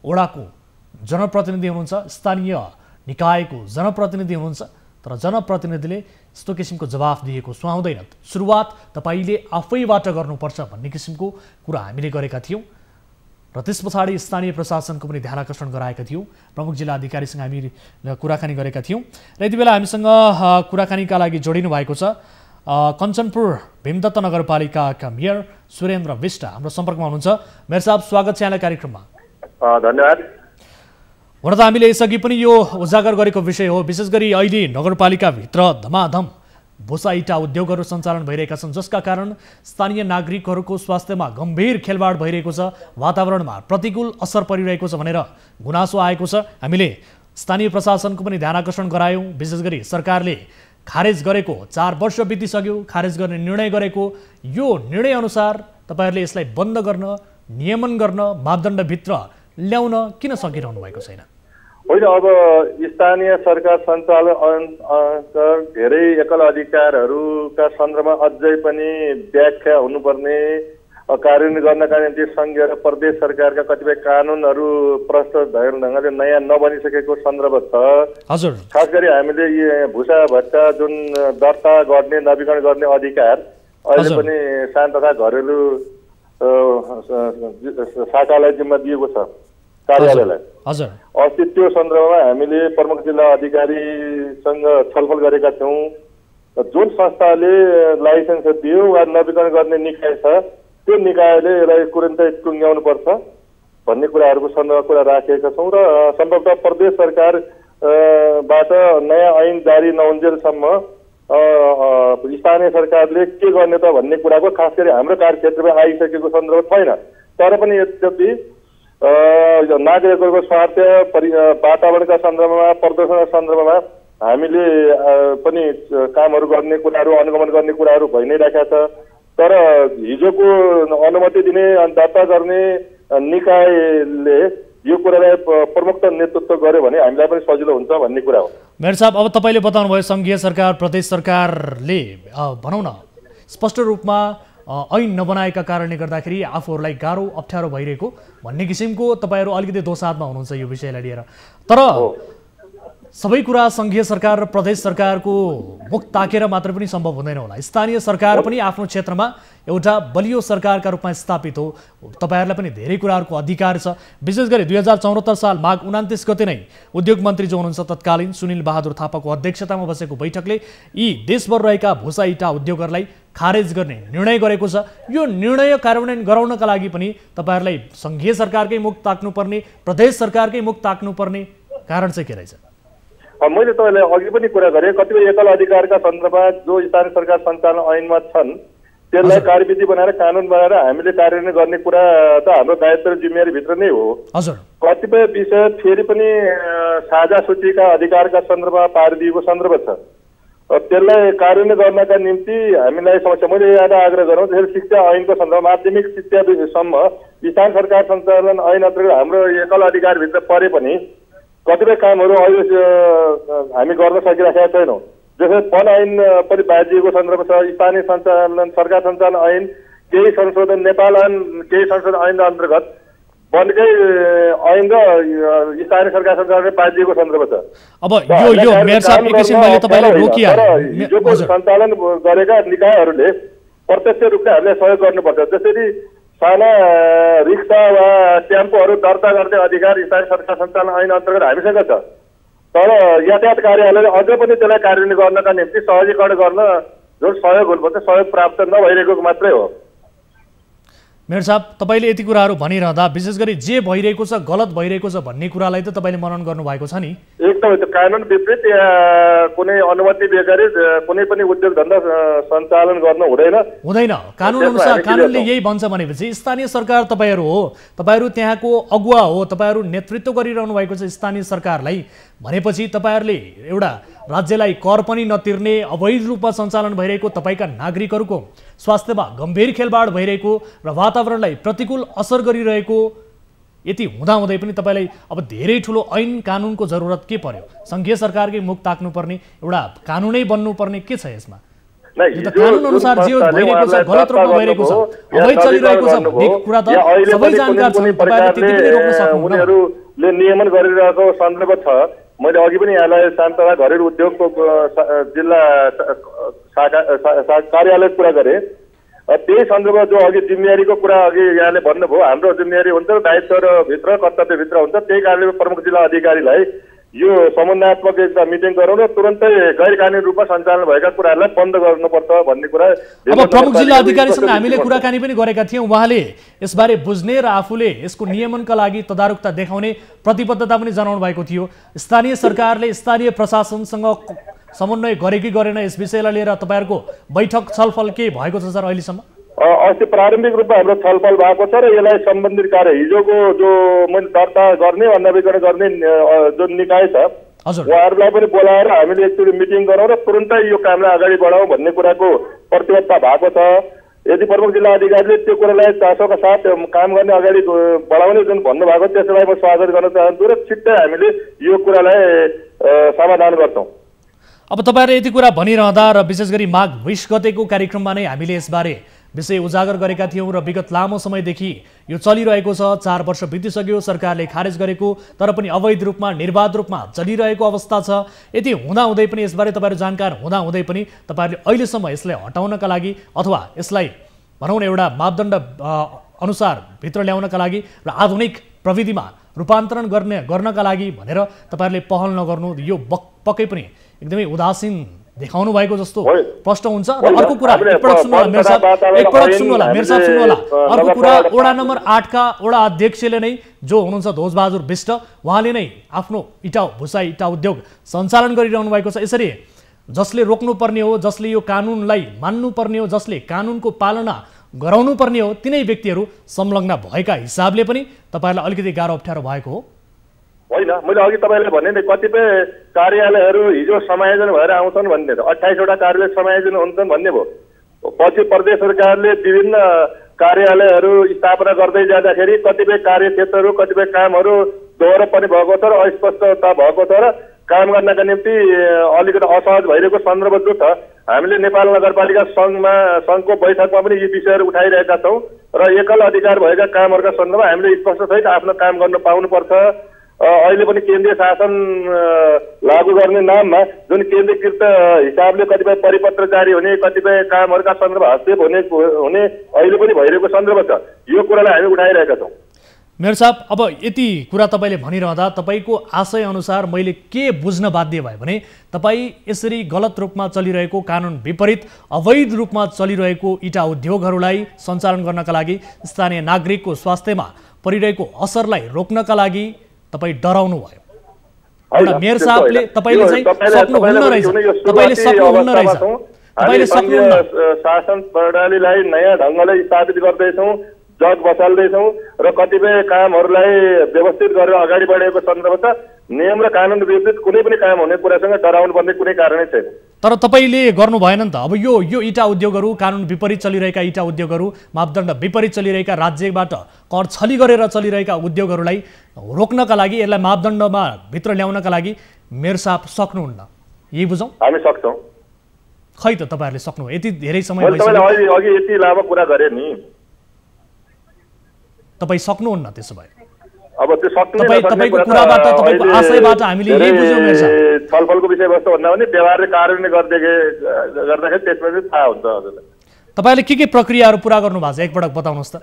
वडाको जनप्रतिनिधि हुनुहुन्छ, स्थानीय निकायको जनप्रतिनिधि हुनुहुन्छ, तर जनप्रतिनिधिले यस्तो किसिमको जवाफ दिएको सुहाउँदैन। सुरुवात तपाईँले आफैबाट गर्नुपर्छ भन्ने किसिमको कुरा हामीले गरेका थियौँ र त्यस पछाडि स्थानीय प्रशासनको पनि ध्यानाकर्षण गराएका थियौँ। प्रमुख जिल्ला अधिकारीसँग हामी कुराकानी गरेका थियौँ र यति बेला हामीसँग कुराकानीका लागि जोडिनु भएको छ कञ्चनपुर भीमदत्त नगरपालिकाका मेयर सुरेन्द्र विष्ट हाम्रो सम्पर्कमा हुनुहुन्छ। मेयर साहब, स्वागत छ यहाँलाई कार्यक्रममा। धन्यवाद। हुन त हामीले यसअघि पनि यो उजागर गरेको विषय हो, विशेष गरी अहिले नगरपालिकाभित्र धमाधम भुसा इटा उद्योगहरू सञ्चालन भइरहेका छन्, जसका कारण स्थानीय नागरिकहरूको स्वास्थ्यमा गम्भीर खेलवाड भइरहेको छ, वातावरणमा प्रतिकूल असर परिरहेको छ भनेर गुनासो आएको छ। हामीले स्थानीय प्रशासनको पनि ध्यानाकर्षण गरायौँ। विशेष गरी सरकारले खारेज गरेको 4 वर्ष बितिसक्यो, खारेज गर्ने निर्णय गरेको यो निर्णय अनुसार तपाईँहरूले यसलाई बन्द गर्न, नियमन गर्न, मापदण्डभित्र ल्याउन किन सकिरहनु भएको छैन? होइन, अब स्थानीय सरकार सञ्चालन धेरै एकल अधिकारहरूका सन्दर्भमा अझै पनि व्याख्या हुनुपर्ने, कार्यान्वयन गर्नका निम्ति सङ्घीय र प्रदेश सरकारका कतिपय कानुनहरू प्रष्ट ढङ्गले नयाँ नबनिसकेको सन्दर्भ छ। हजुर, खास गरी हामीले भूसा भत्ता जुन दर्ता गर्ने नवीकरण गर्ने अधिकार अहिले पनि सानो तथा घरेलु शाखालाई जिम्मा दिएको छ, कार्यालयलाई। अस्ति त्यो सन्दर्भमा हामीले प्रमुख जिल्ला अधिकारीसँग छलफल गरेका थियौँ। जुन संस्थाले लाइसेन्स दियो वा नवीकरण गर्ने निकाय छ त्यो निकायले यसलाई तुरुन्तै टुङ्ग्याउनु पर्छ भन्ने कुराहरूको सन्दर्भमा कुरा राखेका छौँ र सम्भवतः प्रदेश सरकारबाट नयाँ ऐन जारी नहुन्जेलसम्म स्थानीय सरकारले के गर्ने त भन्ने कुराको खास गरी हाम्रो कार्यक्षेत्रमा आइसकेको सन्दर्भ छैन। तर पनि यद्यपि नागरिकहरूको स्वास्थ्य वातावरणका सन्दर्भमा प्रदूषणका सन्दर्भमा हामीले पनि कामहरू गर्ने कुराहरू अनुगमन गर्ने कुराहरू भइ नै राखेका छ। तर हिजोको अनुमति दिने दर्ता गर्ने निकायले यो कुरालाई प्रमुख नेतृत्व गर्यो भने हामीलाई पनि सजिलो हुन्छ भन्ने कुरा हो। मेयर साहब, अब तपाईँले बताउनु भयो सङ्घीय सरकार प्रदेश सरकारले भनौँ न स्पष्ट रूपमा ऐन नबनाएका कारणले गर्दाखेरि आफूहरूलाई गाह्रो अप्ठ्यारो भइरहेको भन्ने किसिमको तपाईँहरू अलिकति दोसाधमा हुनुहुन्छ यो विषयलाई लिएर। तर सबै कुरा सङ्घीय सरकार र प्रदेश सरकारको मुख ताकेर मात्र पनि सम्भव हुँदैन होला। स्थानीय सरकार पनि आफ्नो क्षेत्रमा एउटा बलियो सरकारका रूपमा स्थापित हो। तपाईँहरूलाई पनि धेरै कुराहरूको अधिकार छ। विशेष गरी 2074 साल माघ 29 गते नै उद्योग मन्त्री जो हुनुहुन्छ तत्कालीन सुनिल बहादुर थापाको अध्यक्षतामा बसेको बैठकले यी देशभर रहेका भूसा इँटा उद्योगहरूलाई खारेज गर्ने निर्णय गरेको छ। यो निर्णय कार्यान्वयन गराउनका लागि पनि तपाईँहरूलाई सङ्घीय सरकारकै मुख ताक्नुपर्ने, प्रदेश सरकारकै मुख ताक्नुपर्ने कारण चाहिँ के रहेछ? मैले तपाईँलाई अघि पनि कुरा गरेँ, कतिपय एकल अधिकारका सन्दर्भमा जो स्थानीय सरकार सञ्चालन ऐनमा छन् त्यसलाई कार्यविधि बनाएर कानुन बनाएर हामीले कार्यान्वयन गर्ने कुरा त हाम्रो दायित्व र जिम्मेवारीभित्र नै हो। कतिपय विषय फेरि पनि साझा सूचीका अधिकारका सन्दर्भमा पारिदिएको सन्दर्भ छ। त्यसलाई कार्यान्वयन गर्नका निम्ति हामीलाई समस्या मैले यहाँ आग्रह गरौँ, त्यसरी शिक्षा ऐनको सन्दर्भ माध्यमिक शिक्षासम्म स्थानीय सरकार सञ्चालन ऐन अन्तर्गत हाम्रो एकल अधिकारभित्र परे पनि कतिपय कामहरू अहिले हामी गर्न सकिरहेका छैनौँ। जस्तै वन ऐन पनि बाजिएको सन्दर्भ छ। स्थानीय सञ्चालन सरकार सञ्चालन ऐन केही संशोधन, नेपाल ऐन केही संशोधन ऐन अन्तर्गत वनकै ऐन र स्थानीय सरकार सञ्चालन बाजिएको सन्दर्भ छ। अब यो मेयर साहब एकैछिन मैले तपाईलाई रोकिहालेँ। हिजोको सञ्चालन गरेका निकायहरूले प्रत्यक्ष रूपले हामीलाई सहयोग गर्नुपर्छ। जसरी साना रिक्सा वा टेम्पोहरू दर्ता गर्ने अधिकार स्थानीय सरकार सञ्चालन ऐन अन्तर्गत हामीसँग छ। तर यातायात कार्यालयले अझ पनि त्यसलाई कार्यान्वयन गर्नका निम्ति सहजीकरण गर्न जुन सहयोग हुनुपर्छ सहयोग प्राप्त नभइरहेको मात्रै हो। मेयर साहब, तपाईँले यति कुराहरू भनिरहँदा विशेष गरी जे भइरहेको छ गलत भइरहेको छ भन्ने कुरालाई त तपाईँले मनन गर्नुभएको छ नि? एकदमै त्यो कानुन विपरीत कुनै अनुमति बेगरी कुनै पनि उद्योग धन्दा सञ्चालन गर्न हुँदैन। कानुन अनुसार कानुनले यही भन्छ भनेपछि स्थानीय सरकार तपाईँहरू हो, तपाईँहरू त्यहाँको अगुवा हो, तपाईँहरू नेतृत्व गरिरहनु भएको छ स्थानीय सरकारलाई भनेपछि तपाईँहरूले एउटा राज्यलाई कर पनि नतिर्ने, अवैध रूपमा सञ्चालन भइरहेको तपाईँका नागरिकहरूको स्वास्थ्यमा गम्भीर खेलवाड भइरहेको र वातावरणलाई प्रतिकूल असर गरिरहेको यति हुँदाहुँदै पनि तपाईँलाई अब धेरै ठुलो ऐन कानुनको जरुरत के पर्यो? सङ्घीय सरकारकै मुख ताक्नुपर्ने एउटा कानुनै बन्नुपर्ने के छ यसमा? कानुन अनुसार जे भइरहेको छ गलत रूपमा भइरहेको छ, अवैध चलिरहेको छ भन्ने कुरा त सबै जानकार छन्। तपाईँले त्यति पनि रोक्न सक्नुहुन्न। उनीहरूले नियमन गरिरहेको सन्दर्भ छ। मैले अघि पनि यहाँलाई शान्ता घरेलु उद्योगको जिल्ला कार्यालय कुरा गरेँ। त्यही सन्दर्भमा जो अघि जिम्मेवारीको कुरा अघि यहाँले भन्नुभयो, हाम्रो जिम्मेवारी हुन्छ दायित्व र भित्र कर्तव्यभित्र हुन्छ। त्यही कारणले प्रमुख जिल्ला अधिकारीलाई यो समन्वयात्मक एउटा मिटिङ गरौँ र तुरन्तै गैर कानुनी रूपमा सञ्चालन भएका कुराहरूलाई बन्द गर्नुपर्छ भन्ने कुरा। अब प्रमुख जिल्ला अधिकारीसँग हामीले कुराकानी पनि गरेका थियौँ। उहाँले यसबारे बुझ्ने र आफूले यसको नियमनका लागि तदारुकता देखाउने प्रतिबद्धता पनि जनाउनु भएको थियो। स्थानीय सरकारले स्थानीय प्रशासनसँग समन्वय गरे कि गरेन यस विषयलाई लिएर तपाईँहरूको बैठक छलफल के भएको छ सर अहिलेसम्म? अस्ति प्रारम्भिक रूपमा हाम्रो छलफल भएको छ र यसलाई सम्बन्धित कार्य हिजोको जो मैले दर्ता गर्ने वा नवीकरण गर्ने जुन निकाय छ उहाँहरूलाई पनि बोलाएर हामीले एकचोटि मिटिङ गरौँ र तुरन्तै यो कामलाई अगाडि बढाउँ भन्ने कुराको प्रतिबद्धता भएको छ। यदि प्रमुख जिल्ला अधिकारीले त्यो कुरालाई चासोका साथ काम गर्ने अगाडि बढाउने जुन भन्नुभएको त्यसलाई म स्वागत गर्न चाहन्छु र छिट्टै हामीले यो कुरालाई समाधान गर्छौँ। अब तपाईँहरूले यति कुरा भनिरहँदा र विशेष गरी माघ 20 गतेको कार्यक्रममा नै हामीले यसबारे विषय उजागर गरेका थियौँ र विगत लामो समयदेखि यो चलिरहेको छ। 4 वर्ष बितिसक्यो, सरकारले खारेज गरेको तर पनि अवैध रूपमा निर्वाध रूपमा चलिरहेको अवस्था छ। यति हुँदाहुँदै पनि यसबारे तपाईँहरू जानकार हुँदाहुँदै पनि तपाईँहरूले अहिलेसम्म यसलाई हटाउनका लागि अथवा यसलाई भनौँ न एउटा मापदण्ड अनुसार भित्र ल्याउनका लागि र आधुनिक प्रविधिमा रूपान्तरण गर्नका लागि भनेर तपाईँहरूले पहल नगर्नु यो पक्कै पनि एकदमै उदासीन देखाउनु भएको जस्तो प्रश्न हुन्छ। र अर्को कुरा एकपटक सुन्नु होला मेरो साहब, अर्को कुरा वडा नम्बर 8 का वडा अध्यक्षले नै जो हुनुहुन्छ ध्वजबहादुर विष्ट, उहाँले नै आफ्नो भुसा इटा उद्योग सञ्चालन गरिरहनु भएको छ। यसरी जसले रोक्नुपर्ने हो, जसले यो कानुनलाई मान्नुपर्ने हो, जसले कानुनको पालना गराउनु पर्ने हो, तिनै व्यक्तिहरू संलग्न भएका हिसाबले पनि तपाईँहरूलाई अलिकति गाह्रो अप्ठ्यारो भएको हो। होइन, मैले अघि तपाईँलाई भने नि कतिपय कार्यालयहरू हिजो समायोजन भएर आउँछन् भन्ने, 28 वटा कार्यालय समायोजन हुन्छन् भन्ने भयो। पछि प्रदेश सरकारले विभिन्न कार्यालयहरू स्थापना गर्दै जाँदाखेरि कतिपय कार्यक्षेत्रहरू कतिपय कामहरू दोहोरो पनि भएको छ र अस्पष्टता भएको छ र काम गर्नका निम्ति अलिकति असहज भइरहेको सन्दर्भ जो छ, हामीले नेपाल नगरपालिका सङ्घको बैठकमा पनि यी विषयहरू उठाइरहेका छौँ र एकल अधिकार भएका कामहरूका सन्दर्भमा हामीले स्पष्टसहित आफ्नो काम गर्न पाउनुपर्छ। अहिले पनि केन्द्रीय शासन लागू गर्ने नाममा जुन केन्द्रीकृत हिसाबले कतिपय परिपत्र जारी हुने, कतिपय कामहरूका सन्दर्भ हस्तक्षेप हुने अहिले पनि भइरहेको सन्दर्भ छ। यो कुरालाई हामी उठाइरहेका छौँ। मेयर साहब, अब यति कुरा तपाईँले भनिरहँदा तपाईँको आशय अनुसार मैले के बुझ्न बाध्य भयो भने तपाईँ यसरी गलत रूपमा चलिरहेको कानुन विपरीत अवैध रूपमा चलिरहेको इटा उद्योगहरूलाई सञ्चालन गर्नका लागि स्थानीय नागरिकको स्वास्थ्यमा परिरहेको असरलाई रोक्नका लागि तपाईँ डराउनु भयो। एउटा मेयर साहबले तपाईँले चाहिँ सक्नुहुन्न रहेछ, तपाईँले सक्नुहुन्न रहेछ, तपाईँले सक्नुहुन्न। शासन प्रणालीलाई नयाँ ढङ्गले स्थापित गर्दैछौँ, जग बसाल्दैछौँ र कतिपय कामहरूलाई व्यवस्थित गरेर अगाडि बढेको सन्दर्भ छ। नियम र कानुन विरुद्ध कुनै पनि काम हुने कुरासँग डराउनु पर्ने कुनै कारणै छैन। तर तपाईँले गर्नु भएन नि त। अब यो इटा उद्योगहरू, कानुन विपरीत चलिरहेका इटा उद्योगहरू, मापदण्ड विपरीत चलिरहेका, राज्यबाट कर छली गरेर चलिरहेका उद्योगहरूलाई रोक्नका लागि, यसलाई मापदण्डमा भित्र ल्याउनका लागि मेयर साहब सक्नुहुन्न, यही बुझौँ? हामी सक्छौँ। खै त तपाईँहरूले सक्नु, यति धेरै समय भइसक्यो। अघि यति लामो कुरा गरे नि, तपाईँ सक्नुहुन्न। त्यसो भए अब त्यो सक्नु तपाईँको कुराबाट, तपाईँको आशयबाट हामीले यही बुझ्यौँ मेयर साहब। छलफलको विषयवस्तु भन्दा पनि व्यवहारले कार्यान्वयन गर्दाखेरि त्यसमा चाहिँ थाहा हुन्छ हजुरलाई। तपाईँले के प्रक्रियाहरू पुरा गर्नु भएको छ एकपटक बताउनुहोस् त।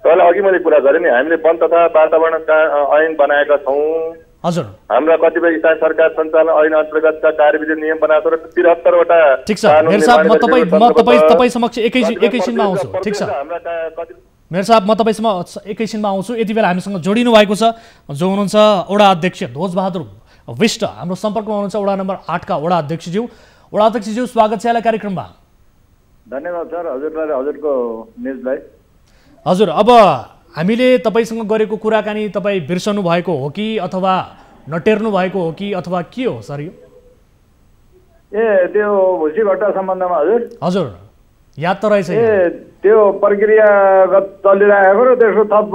तपाईँलाई अघि मैले कुरा गरेँ नि, हामीले वन तथा वातावरण ऐन बनाएका छौँ। हजुर, हाम्रा कतिपय स्थानीय सरकार सञ्चालन ऐन अन्तर्गतका कार्यविधि नियम बनाएको र 73 वटा। ठिक छ मेयर साहब, म तपाईँ समक्ष एकैछिनमा आउँछु। ठिक छ मेयर साहब, म तपाईँसँग एकैछिनमा आउँछु। यति बेला हामीसँग जोडिनु भएको छ जो हुनुहुन्छ वडा अध्यक्ष ध्वजबहादुर विष्ट, हाम्रो सम्पर्कमा हुनुहुन्छ वडा नम्बर 8 का वडा अध्यक्षज्यू। वडा अध्यक्षज्यू, स्वागत छ यहाँलाई कार्यक्रममा। धन्यवाद सर, हजुरलाई, हजुरको न्युजलाई। हजुर, अब हामीले तपाईँसँग गरेको कुराकानी तपाईँ बिर्सनु भएको हो कि अथवा नटेर्नु भएको हो कि अथवा के हो सर यो? त्यो भुसी भट्टा सम्बन्धमा हजुर? हजुर, याद त रहेछ। त्यो प्रक्रियागत चलिरहेको र त्यसको थप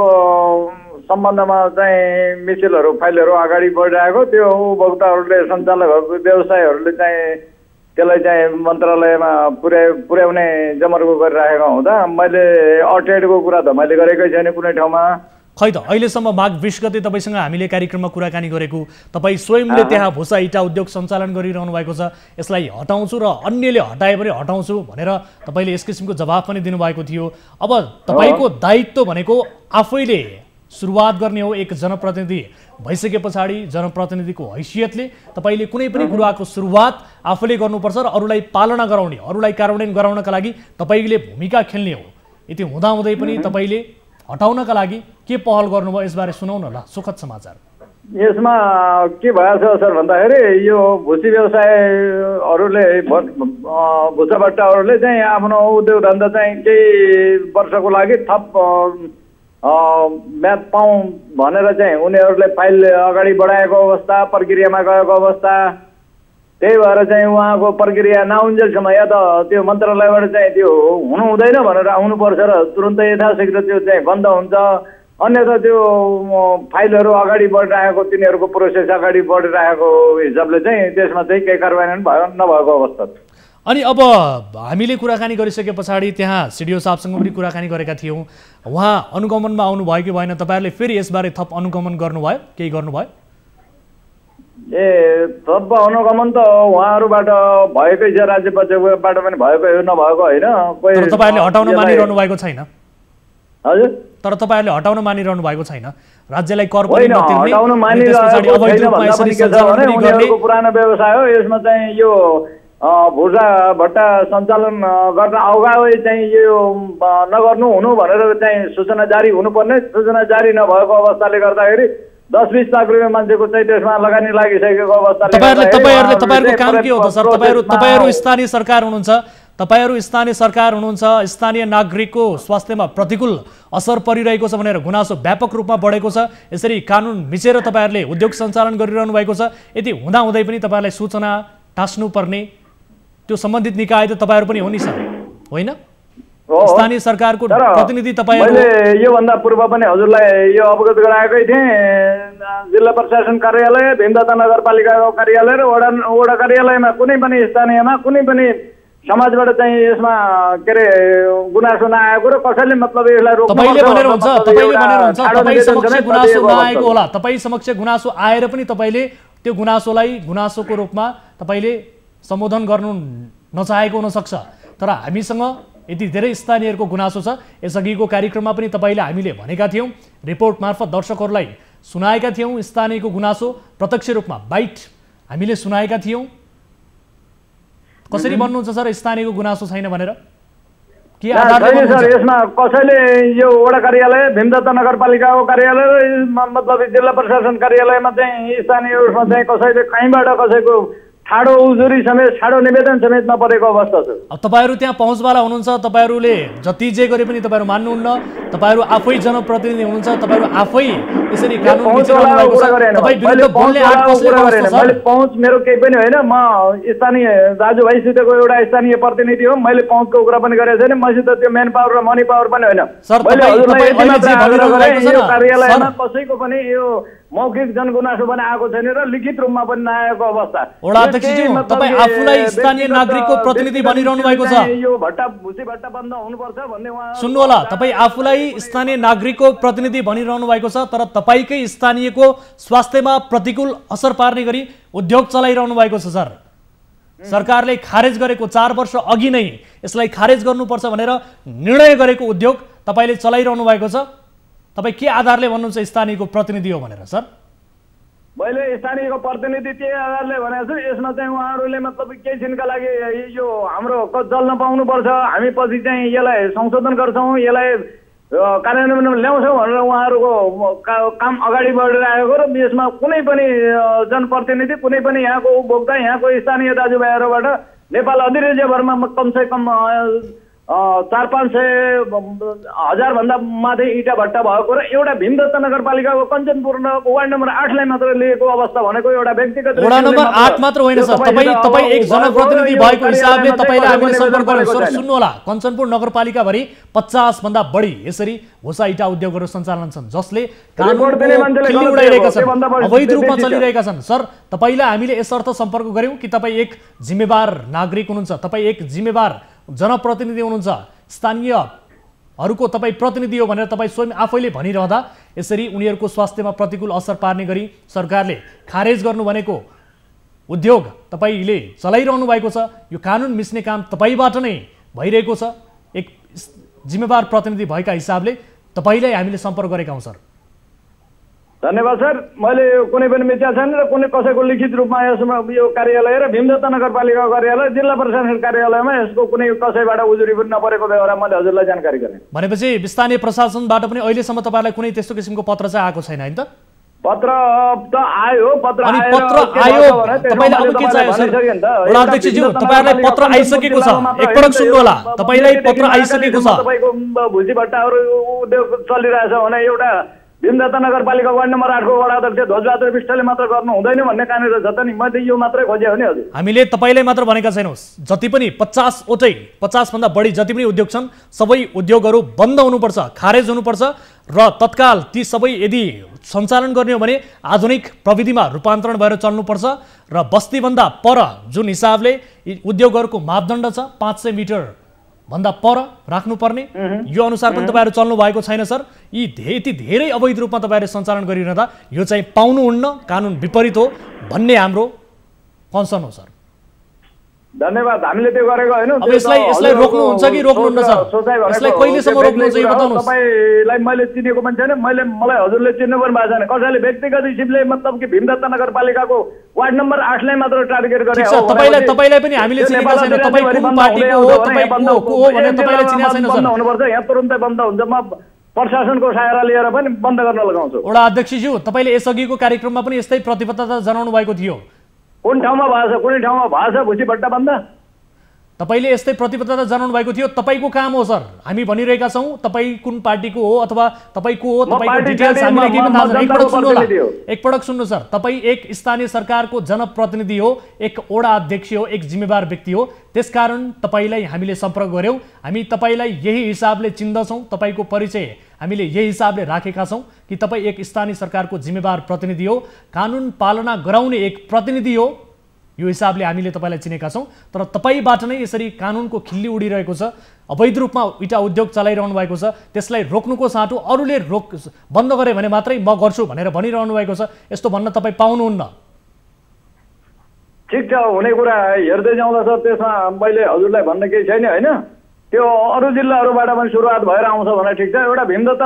सम्बन्धमा चाहिँ मिसिलहरू, फाइलहरू अगाडि बढिरहेको, त्यो उपभोक्ताहरूले, सञ्चालकहरू, व्यवसायहरूले चाहिँ त्यसलाई चाहिँ मन्त्रालयमा पुर्याउने जमर्को गरिरहेको हुँदा मैले अटेडको कुरा त मैले गरेकै छैन कुनै ठाउँमा। खै त अहिलेसम्म माघ 20 गते तपाईँसँग हामीले कार्यक्रममा कुराकानी गरेको, तपाईँ स्वयंले त्यहाँ भुसा इटा उद्योग सञ्चालन गरिरहनु भएको छ, यसलाई हटाउँछु र अन्यले हटाए पनि हटाउँछु भनेर तपाईँले यस किसिमको जवाफ पनि दिनुभएको थियो। अब तपाईँको दायित्व भनेको आफैले सुरुवात गर्ने हो। एक जनप्रतिनिधि भइसके पछाडि जनप्रतिनिधिको हैसियतले तपाईँले कुनै पनि कुराको सुरुवात आफूले गर्नुपर्छ र अरूलाई पालना गराउने, अरूलाई कार्यान्वयन गराउनका लागि तपाईँले भूमिका खेल्ने हो। यति हुँदाहुँदै पनि तपाईँले हटाउनका लागि के पहल गर्नुभयो यसबारे सुनाउन ल, सुखद समाचार। यसमा के भएछ सर भन्दाखेरि यो भुसी व्यवसायहरूले, भुसा भट्टाहरूले चाहिँ आफ्नो उद्योग धन्दा चाहिँ केही वर्षको लागि थप म्याद पाउँ भनेर चाहिँ उनीहरूले फाइल अगाडि बढाएको अवस्था, प्रक्रियामा गएको अवस्था त्यही भएर चाहिँ उहाँको प्रक्रिया नहुन्जेलसम्म या त त्यो मन्त्रालयबाट चाहिँ त्यो हुनु हुँदैन भनेर आउनुपर्छ र तुरुन्तै यथाशीघ्र त्यो चाहिँ बन्द हुन्छ। अन्यथा त्यो फाइलहरू अगाडि बढिरहेको तिनीहरूको प्रोसेस अगाडि बढिरहेको हिसाबले चाहिँ त्यसमा चाहिँ केही कार्यान्वयन नभएको अवस्था छ। अनि अब हामीले कुराकानी गरिसके पछाडि त्यहाँ सिडिओ साहबसँग पनि कुराकानी गरेका थियौँ, उहाँ अनुगमनमा आउनुभयो कि भएन, तपाईँहरूले फेरि यसबारे थप अनुगमन गर्नुभयो, केही गर्नुभयो? थप अनुगमन त उहाँहरूबाट भएकै छ, राज्य पक्षबाट पनि भएको हो, नभएको होइन। तपाईँहरूले हटाउन मानिरहनु भएको छैन? हजुर, तर तपाईँहरूले हटाउन मानिरहनु भएको छैन? राज्यलाई कर पनि नतिर्ने, पुरानो व्यवसाय हो। यसमा चाहिँ यो भुजा भट्टा सञ्चालन गर्न अगावै चाहिँ यो नगर्नु हुनु भनेर चाहिँ सूचना जारी हुनुपर्ने, सूचना जारी नभएको अवस्थाले गर्दाखेरि 10-20 लाख रुपियाँ मान्छेको चाहिँ त्यसमा लगानी लागिसकेको अवस्थाले तपाईँहरूको काम के हो त सर? तपाईँहरू स्थानीय सरकार हुनुहुन्छ, तपाईँहरू स्थानीय सरकार हुनुहुन्छ, स्थानीय नागरिकको स्वास्थ्यमा प्रतिकूल असर परिरहेको छ भनेर गुनासो व्यापक रूपमा बढेको छ। यसरी कानुन मिचेर तपाईँहरूले उद्योग सञ्चालन गरिरहनु भएको छ। यति हुँदाहुँदै पनि तपाईँहरूलाई सूचना टाँस्नुपर्ने त्यो सम्बन्धित निकाय त तपाईँहरू पनि हो नि सर, होइन? स्थानीय सरकारको प्रतिनिधि तपाईँहरू। मैले योभन्दा पूर्व पनि हजुरलाई यो अवगत गराएकै थिएँ। जिल्ला प्रशासन कार्यालय, भीमदत्ता नगरपालिकाको कार्यालय र वडा कार्यालयमा कुनै पनि स्थानीयमा कुनै पनि समाजबाट चाहिँ यसमा के अरे गुनासो नआएको र कसैले मतलब यसलाई रोक्नु तपाईले भनेर हुन्छ, तपाई समक्ष गुनासो नआएको होला, तपाई समक्ष गुनासो आएर पनि तपाईले त्यो गुनासोलाई गुनासोको रूपमा तपाईले सम्बोधन गर्नु नचाहेको हुन सक्छ। तर हामीसँग यति धेरै स्थानीयहरूको गुनासो छ। यसअघिको कार्यक्रममा पनि तपाईले हामीले भनेका थियौं, रिपोर्ट मार्फत दर्शकहरूलाई सुनाएका थियौं, स्थानीयको गुनासो प्रत्यक्ष रूपमा बाइट हामीले सुनाएका थियौं। कसरी भन्नुहुन्छ सर स्थानीयको गुनासो छैन भनेर? के आधारले सर यसमा कसैले यो वडा कार्यालय, भीमदत्ता नगरपालिकाको कार्यालय मतलब जिल्ला प्रशासन कार्यालयमा चाहिँ स्थानीय उसमा चाहिँ कसैले कहीँबाट कसैको ठाडो उजुरी समेत ठाडो निवेदन समेत नपरेको अवस्था छ। अब तपाईहरु त्यहाँ पहुँचवाला हुनुहुन्छ, तपाईहरुले जति जे गरे पनि तपाईहरु मान्नुहुन्न, तपाईहरु आफै जनप्रतिनिधि हुनुहुन्छ, तपाईहरु आफै यसरी कानुन मिचेर भएको छ। तपाई विरुद्ध बोल्ने आट कसले गर्छ सर? मैले पहुँच मेरो केही पनि होइन, म स्थानीय दाजुभाइसितको एउटा स्थानीय प्रतिनिधि हो। मैले पहुँचको कुरा पनि गरेको छैन, मसित त्यो मेन पावर र मनी पावर पनि होइन। मैले हजुरलाई यति मात्र आग्रह गरेँ, यो कार्यालयमा कसैको पनि यो मौखिक जनगुनासो पनि आएको छैन र लिखित रूपमा पनि नआएको अवस्था। तपाईं आफूलाई स्थानीय नागरिकको प्रतिनिधि भनिरहनु भएको छ। यो भट्टा भुसी भट्टा बन्द हुनुपर्छ भन्ने उहाँ सुन्नु होला, तपाईं आफूलाई स्थानीय नागरिकको प्रतिनिधि भनिरहनु भएको छ, तर तपाईकै स्थानीयको स्वास्थ्यमा प्रतिकूल असर पार्ने गरी उद्योग चलाइरहनु भएको छ सर। सरकारले खारेज गरेको 4 वर्ष अघि नै यसलाई खारेज गर्नुपर्छ भनेर निर्णय गरेको उद्योग तपाईले चलाइरहनु भएको छ। तपाई के आधारले भन्नुहुन्छ स्थानीयको प्रतिनिधि हो भनेर सर? मैले स्थानीयको प्रतिनिधि त्यही आधारले भनेको छु। यसमा चाहिँ उहाँहरूले मतलब केही दिनका लागि यो हाम्रो चल्न पाउनुपर्छ, हामी पछि चाहिँ यसलाई संशोधन गर्छौँ, यसलाई कार्यान्वयनमा ल्याउँछौँ भनेर उहाँहरूको काम अगाडि बढिरहेको र यसमा कुनै पनि जनप्रतिनिधि, कुनै पनि यहाँको उपभोक्ता, यहाँको स्थानीय दाजुभाइहरूबाट नेपाल अधिराज्यभरमा कमसे कम 400-500 हजार भन्दा माथि इटा भट्टा भएको र एउटा भीमदत्ता नगरपालिकाको कञ्चनपुर वार्ड नम्बर 8 लाई मात्र लिएको अवस्था भनेको एउटा व्यक्तिगत वडा नम्बर 8 मात्र होइन सर। तपाई एक जनप्रतिनिधि भएको हिसाबले तपाईले हामीले सम्पर्क गर्नु सर। सुन्नु होला, कञ्चनपुर नगरपालिका भरि 50 भन्दा बढी यसरी भुसा इटा उद्योगहरू सञ्चालन छन् जसले कानुनले उडाइरहेका छन्, अवैध रूपमा चलिरहेका छन्। सर तपाईलाई हामीले यसर्थ सम्पर्क गर्यौं कि तपाई एक जिम्मेवार नागरिक हुनुहुन्छ, तपाई एक जिम्मेवार जनप्रतिनिधि हुनुहुन्छ, स्थानीयहरूको तपाई प्रतिनिधि हो भनेर तपाई स्वयं आफैले भनिरहँदा यसरी उनीहरूको स्वास्थ्यमा प्रतिकूल असर पार्ने गरी सरकारले खारेज गर्नु भनेको उद्योग तपाईले चलाइरहनु भएको छ। यो कानुन मिच्ने काम तपाईबाट नै भइरहेको छ। एक जिम्मेवार प्रतिनिधि भएका हिसाबले तपाईलाई हामीले सम्पर्क गरेका हौं सर। धन्यवाद सर। मैले कुनै पनि मिथ्या छैन र कुनै कसैको लिखित रूपमा यसमा यो कार्यालय र भीमदत्ता नगरपालिका कार्यालय, जिल्ला प्रशासन कार्यालयमा यसको कुनै कसैबाट उजुरी पनि नपरेको बेहोरा मैले हजुरलाई जानकारी गरेँ। भनेपछि स्थानीय प्रशासनबाट पनि अहिलेसम्म तपाईलाई कुनै त्यस्तो किसिमको पत्र चाहिँ आएको छैन हैन त? पत्र त आयो, पत्र आयो, तपाईलाई अब के चाहियो सर? वडा अध्यक्षज्यू, तपाईहरुलाई पत्र आइसकेको छ, एकपटक सुन्नु होला, तपाईलाई पत्र आइसकेको छ। तपाईको भुसी भट्टाहरु उद्योग चलिरहेछ भने एउटा भीमदत्त नगरपालिका वार्ड नम्बर 8 को वडा अध्यक्ष ध्वजबहादुर विष्टले मात्र गर्नु हुँदैन भन्ने कहाँनिर छ त नि? मैले यो मात्रै खोजे हो नि हजुर। हामीले तपाईँलाई मात्र भनेका छैनौँ, जति पनि 50 भन्दा बढी जति पनि उद्योग छन् सबै उद्योगहरू बन्द हुनुपर्छ, खारेज हुनुपर्छ र तत्काल ती सबै यदि सञ्चालन गर्ने हो भने आधुनिक प्रविधिमा रूपान्तरण भएर चल्नुपर्छ र बस्तीभन्दा पर जुन हिसाबले उद्योगहरूको मापदण्ड छ 500 मिटर भन्दा पर राख्नुपर्ने यो अनुसार पनि तपाईँहरू चल्नु भएको छैन सर। यति धेरै अवैध रूपमा तपाईँहरूले सञ्चालन गरिरहँदा यो चाहिँ पाउनुहुन्न, कानुन विपरीत हो भन्ने हाम्रो कन्सर्न हो सर। धन्यवाद। हामीले त्यो गरेको होइन। अब यसलाई रोक्नुहुन्छ कि रोक्नुहुन्न सर? यसलाई कहिलेसम्म रोक्नुहुन्छ यो बताउनुहोस्। तपाईलाई मैले चिनेको मान्छे छैन, मलाई हजुरले चिन्नु पनि भएको छैन। कसैले व्यक्तिगत हिसाबले मतलब कि भीमदत्त नगरपालिकाको वार्ड नम्बर 8 लाई मात्र टार्गेट गरे हो। तपाईलाई पनि हामीले चिनेका छैन, तपाई कुन पार्टीको हो, तपाई को हो भने तपाईलाई चिनेका छैन सर। हुनुपर्छ, यहाँ तुरुन्तै बन्द हुन्छ। म प्रशासनको सहायता लिएर पनि बन्द गर्न लगाउँछु। वडा अध्यक्षज्यू, तपाईले यसअघिको कार्यक्रममा पनि यस्तै प्रतिबद्धता जनाउनु भएको थियो। कुन ठाउँमा भएको छ? कुनै ठाउँमा भएको छ भुसी भट्टा बन्द? तपाईले यस्तै प्रतिबद्धता जनाउनु भएको थियो। तपाईको काम हो सर, हामी भनिरहेका छौँ तपाई कुन पार्टीको हो अथवा तपाईको हो, तपाईको डिटेल्स हामीलाई के पनि थाहा छैन। एकपटक सुन्नु सर, तपाई एक स्थानीय सरकारको जनप्रतिनिधि हो, एक वडा अध्यक्ष हो, एक जिम्मेवार व्यक्ति हो। त्यसकारण तपाईलाई हामीले सम्पर्क गर्यौं। हामी तपाईलाई यही हिसाबले चिन्दछौँ, तपाईको परिचय हामीले यही हिसाबले राखेका छौँ कि तपाई एक स्थानीय सरकारको जिम्मेवार प्रतिनिधि हो, कानुन पालना गराउने एक प्रतिनिधि हो। यो हिसाबले हामीले तपाईलाई चिनेका छौँ। तर तपाईबाट नै यसरी कानुनको खिल्ली उडिरहेको छ, अवैध रूपमा इटा उद्योग चलाइरहनु भएको छ, त्यसलाई रोक्नुको साटो अरूले बन्द गरे भने मात्रै म गर्छु भनेर भनिरहनु भएको छ। यस्तो भन्न तपाईँ पाउनुहुन्न। ठिक छ, हुने कुरा हेर्दै जाउँदा सर त्यसमा मैले हजुरलाई भन्न केही छैन होइन। त्यो अरू जिल्लाहरूबाट पनि सुरुवात भएर आउँछ भने ठिक छ। एउटा भीमदत्त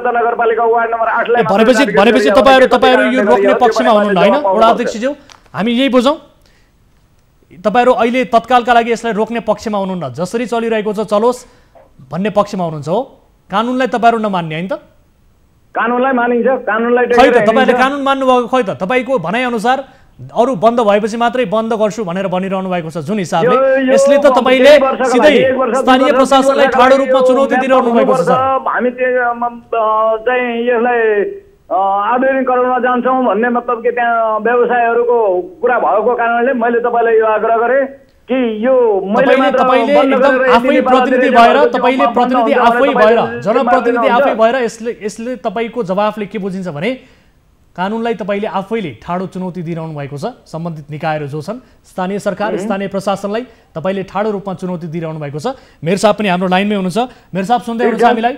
नगरपालिका वार्ड नम्बर 8 लाई भनेपछि तपाईहरु यो रोक्ने पक्षमा हुनुहुन्न हैन वडा अध्यक्षज्यू? हामी यही बुझौँ, तपाईहरु अहिले तत्कालका लागि यसलाई रोक्ने पक्षमा हुनुहुन्न, जसरी चलिरहेको छ चलोस् भन्ने पक्षमा हुनुहुन्छ हो। कानुनलाई तपाईहरु नमान्ने हैन त? कानुनलाई मानिन्छ, कानुनलाई खै त तपाईहरुले कानुन मान्नु भएको? खै त तपाईको भनाइ अनुसार अरु बन्द भएपछि मात्रै बन्द गर्छु भनेर भनिरहनु भएको छ जुन हिसाबले। यसले त तपाईले सिधै स्थानीय प्रशासनलाई ठाडो रूपमा चुनौती दिइरहनु भएको छ सर। हामी चाहिँ यसलाई आधुनिकीकरणमा जान्छौँ भन्ने मतलब कि त्यहाँ व्यवसायहरूको कुरा भएको कारणले मैले तपाईलाई यो आग्रह गरेँ कि यो तपाईले एकदम आफै प्रतिनिधि भएर, तपाईले प्रतिनिधि आफै भएर, जनप्रतिनिधि आफै भएर यसले तपाईको जवाफले के बुझिन्छ भने कानुनलाई तपाईले आफैले ठाडो चुनौती दिइरहनु भएको छ। सम्बन्धित निकायहरू जो छन्, स्थानीय सरकार, स्थानीय प्रशासनलाई तपाईले ठाडो रूपमा चुनौती दिइरहनु भएको छ। मेयर साहब पनि हाम्रो लाइनमै हुनुहुन्छ। मेयर साहब सुन्दै हुनुहुन्छ हामीलाई?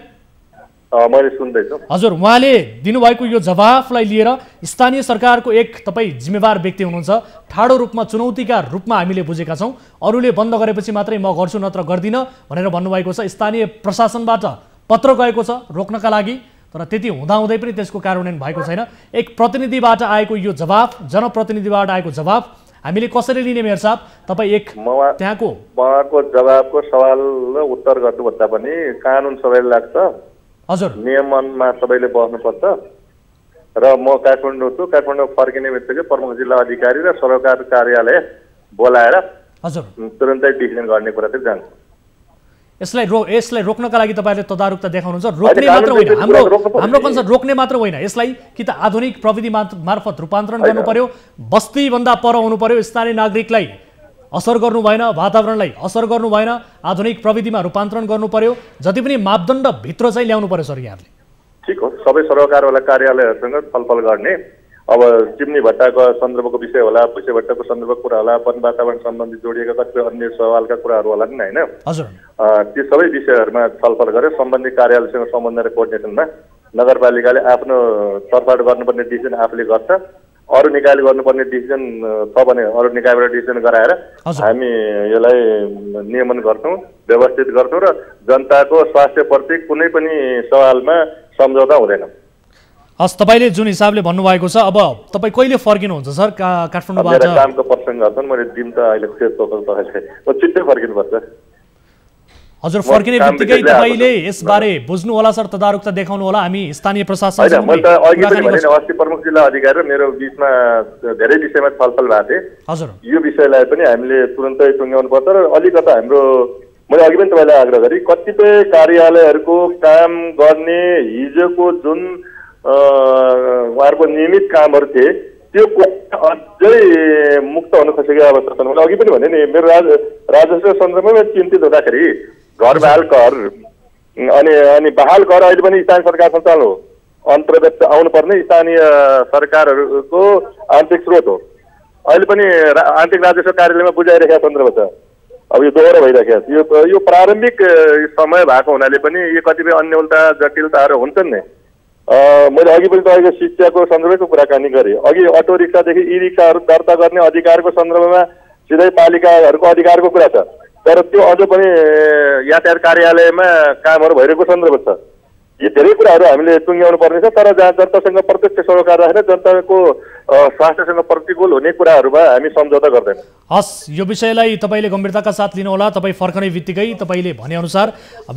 मैले सुन्दैछु हजुर। उहाँले दिनुभएको यो जवाफलाई लिएर स्थानीय सरकारको एक तपाईँ जिम्मेवार व्यक्ति हुनुहुन्छ, ठाडो रूपमा चुनौतीका रूपमा हामीले बुझेका छौँ। अरूले बन्द गरेपछि मात्रै म गर्छु नत्र गर्दिनँ भनेर भन्नुभएको छ। स्थानीय प्रशासनबाट पत्र गएको छ रोक्नका लागि, तर त्यति हुँदाहुँदै पनि त्यसको कार्यान्वयन भएको छैन। एक प्रतिनिधिबाट आएको यो जवाफ, जनप्रतिनिधिबाट आएको जवाफ हामीले कसरी लिने मेयर साहब? तपाईँ एक त्यहाँको उहाँको जवाबको सवाल र उत्तर गर्नुभन्दा पनि कानुन सबैलाई लाग्छ हजुर, नियमनमा सबैले बस्नुपर्छ। र म काठमाडौँ छु, काठमाडौँ फर्किने बित्तिकै प्रमुख जिल्ला अधिकारी र सरकार कार्यालय बोलाएर हजुर तुरन्तै डिसिजन गर्ने कुरा चाहिँ जान्छ। यसलाई रोक्नका लागि तपाईहरुले तदारुकता देखाउनुहुन्छ। रोक्ने मात्र होइन, हाम्रो कन्सर्न रोक्ने मात्र होइन, यसलाई कि त आधुनिक प्रविधि मार्फत रूपान्तरण गर्नु पर्यो, बस्ती भन्दा पर हुनु पर्यो, स्थानीय नागरिकलाई असर गर्नु भएन, वातावरणलाई असर गर्नु भएन, आधुनिक प्रविधिमा रूपान्तरण गर्नु पर्यो, जति पनि मापदण्ड भित्र चाहिँ ल्याउनु पर्यो सर यहाँले। ठिक हो, सबै सरकारवाला कार्यालयहरूसँग छलफल गर्ने। अब चिम्नी भट्टाको सन्दर्भको विषय होला, भुसे भट्टाको सन्दर्भको कुरा होला, वन वातावरण सम्बन्धी जोडिएका कतिपय अन्य सवालका कुराहरू होला नि होइन। हजुर, ती सबै विषयहरूमा छलफल गरेर सम्बन्धित कार्यालयसँग सम्बन्ध र कोअर्डिनेसनमा नगरपालिकाले आफ्नो तर्फबाट गर्नुपर्ने डिसिजन आफूले गर्छ। अरू निकायले गर्नुपर्ने डिसिजन छ भने अरू निकायबाट डिसिजन गराएर हामी यसलाई नियमन गर्छौँ, व्यवस्थित गर्छौँ र जनताको स्वास्थ्यप्रति कुनै पनि सवालमा सम्झौता हुँदैन। हस्, तपाईँले जुन हिसाबले भन्नुभएको छ, अब तपाईँ कहिले फर्किनुहुन्छ सर काठमाडौँबाट? कामको प्रसङ्ग छन्, मैले दिन त अहिले छिट्टै फर्किनुपर्छ। हजुर, फर्किने बित्तिकै तपाईँले यसबारे बुझ्नु होला सर, तदारुकता देखाउनु होला। हामी स्थानीय प्रशासन अस्ति प्रमुख जिल्ला अधिकारी र मेरो बिचमा धेरै विषयमा छलफल भएको थिए। हजुर, यो विषयलाई पनि हामीले तुरन्तै टुङ्ग्याउनु पर्छ र अलिकता हाम्रो मैले अघि पनि तपाईँलाई आग्रह गरेँ, कतिपय कार्यालयहरूको काम गर्ने हिजोको जुन उहाँहरूको नियमित कामहरू थिए त्यो अझै मुक्त हुन खोजेको अवस्था छ। मैले अघि पनि भने नि, मेरो राजस्व सन्दर्भमा चिन्तित हुँदाखेरि घर बहाल कर अनि बहाल कर अहिले पनि स्थानीय सरकार सञ्चालन हो, अन्तर्गत आउनुपर्ने स्थानीय सरकारहरूको आन्तरिक स्रोत हो। अहिले पनि आन्तरिक राजस्व कार्यालयमा बुझाइरहेका सन्दर्भ छ। अब यो दोहोरो भइरहेको छ। यो प्रारम्भिक समय भएको हुनाले पनि यो कतिपय अन्यलता जटिलताहरू हुन्छन् नै। मैले अघि पनि तपाईँको शिक्षाको सन्दर्भको कुराकानी गरेँ। अघि अटो रिक्सादेखि ई रिक्साहरू दर्ता गर्ने अधिकारको सन्दर्भमा सिधै पालिकाहरूको अधिकारको कुरा छ, तर त्यो अझ पनि यातायात कार्यालयमा कामहरू भइरहेको सन्दर्भ छ। यी धेरै कुराहरू हामीले टुङ्ग्याउनु पर्नेछ, तर जहाँ जनतासँग प्रत्यक्ष सरोकार राखेर जनताको स्वास्थ्यसँग प्रतिकूल हुने कुराहरूमा हामी सम्झौता गर्दैनौँ। हस्, यो विषयलाई तपाईँले गम्भीरताका साथ लिनुहोला। तपाईँ फर्कने बित्तिकै तपाईँले भनेअनुसार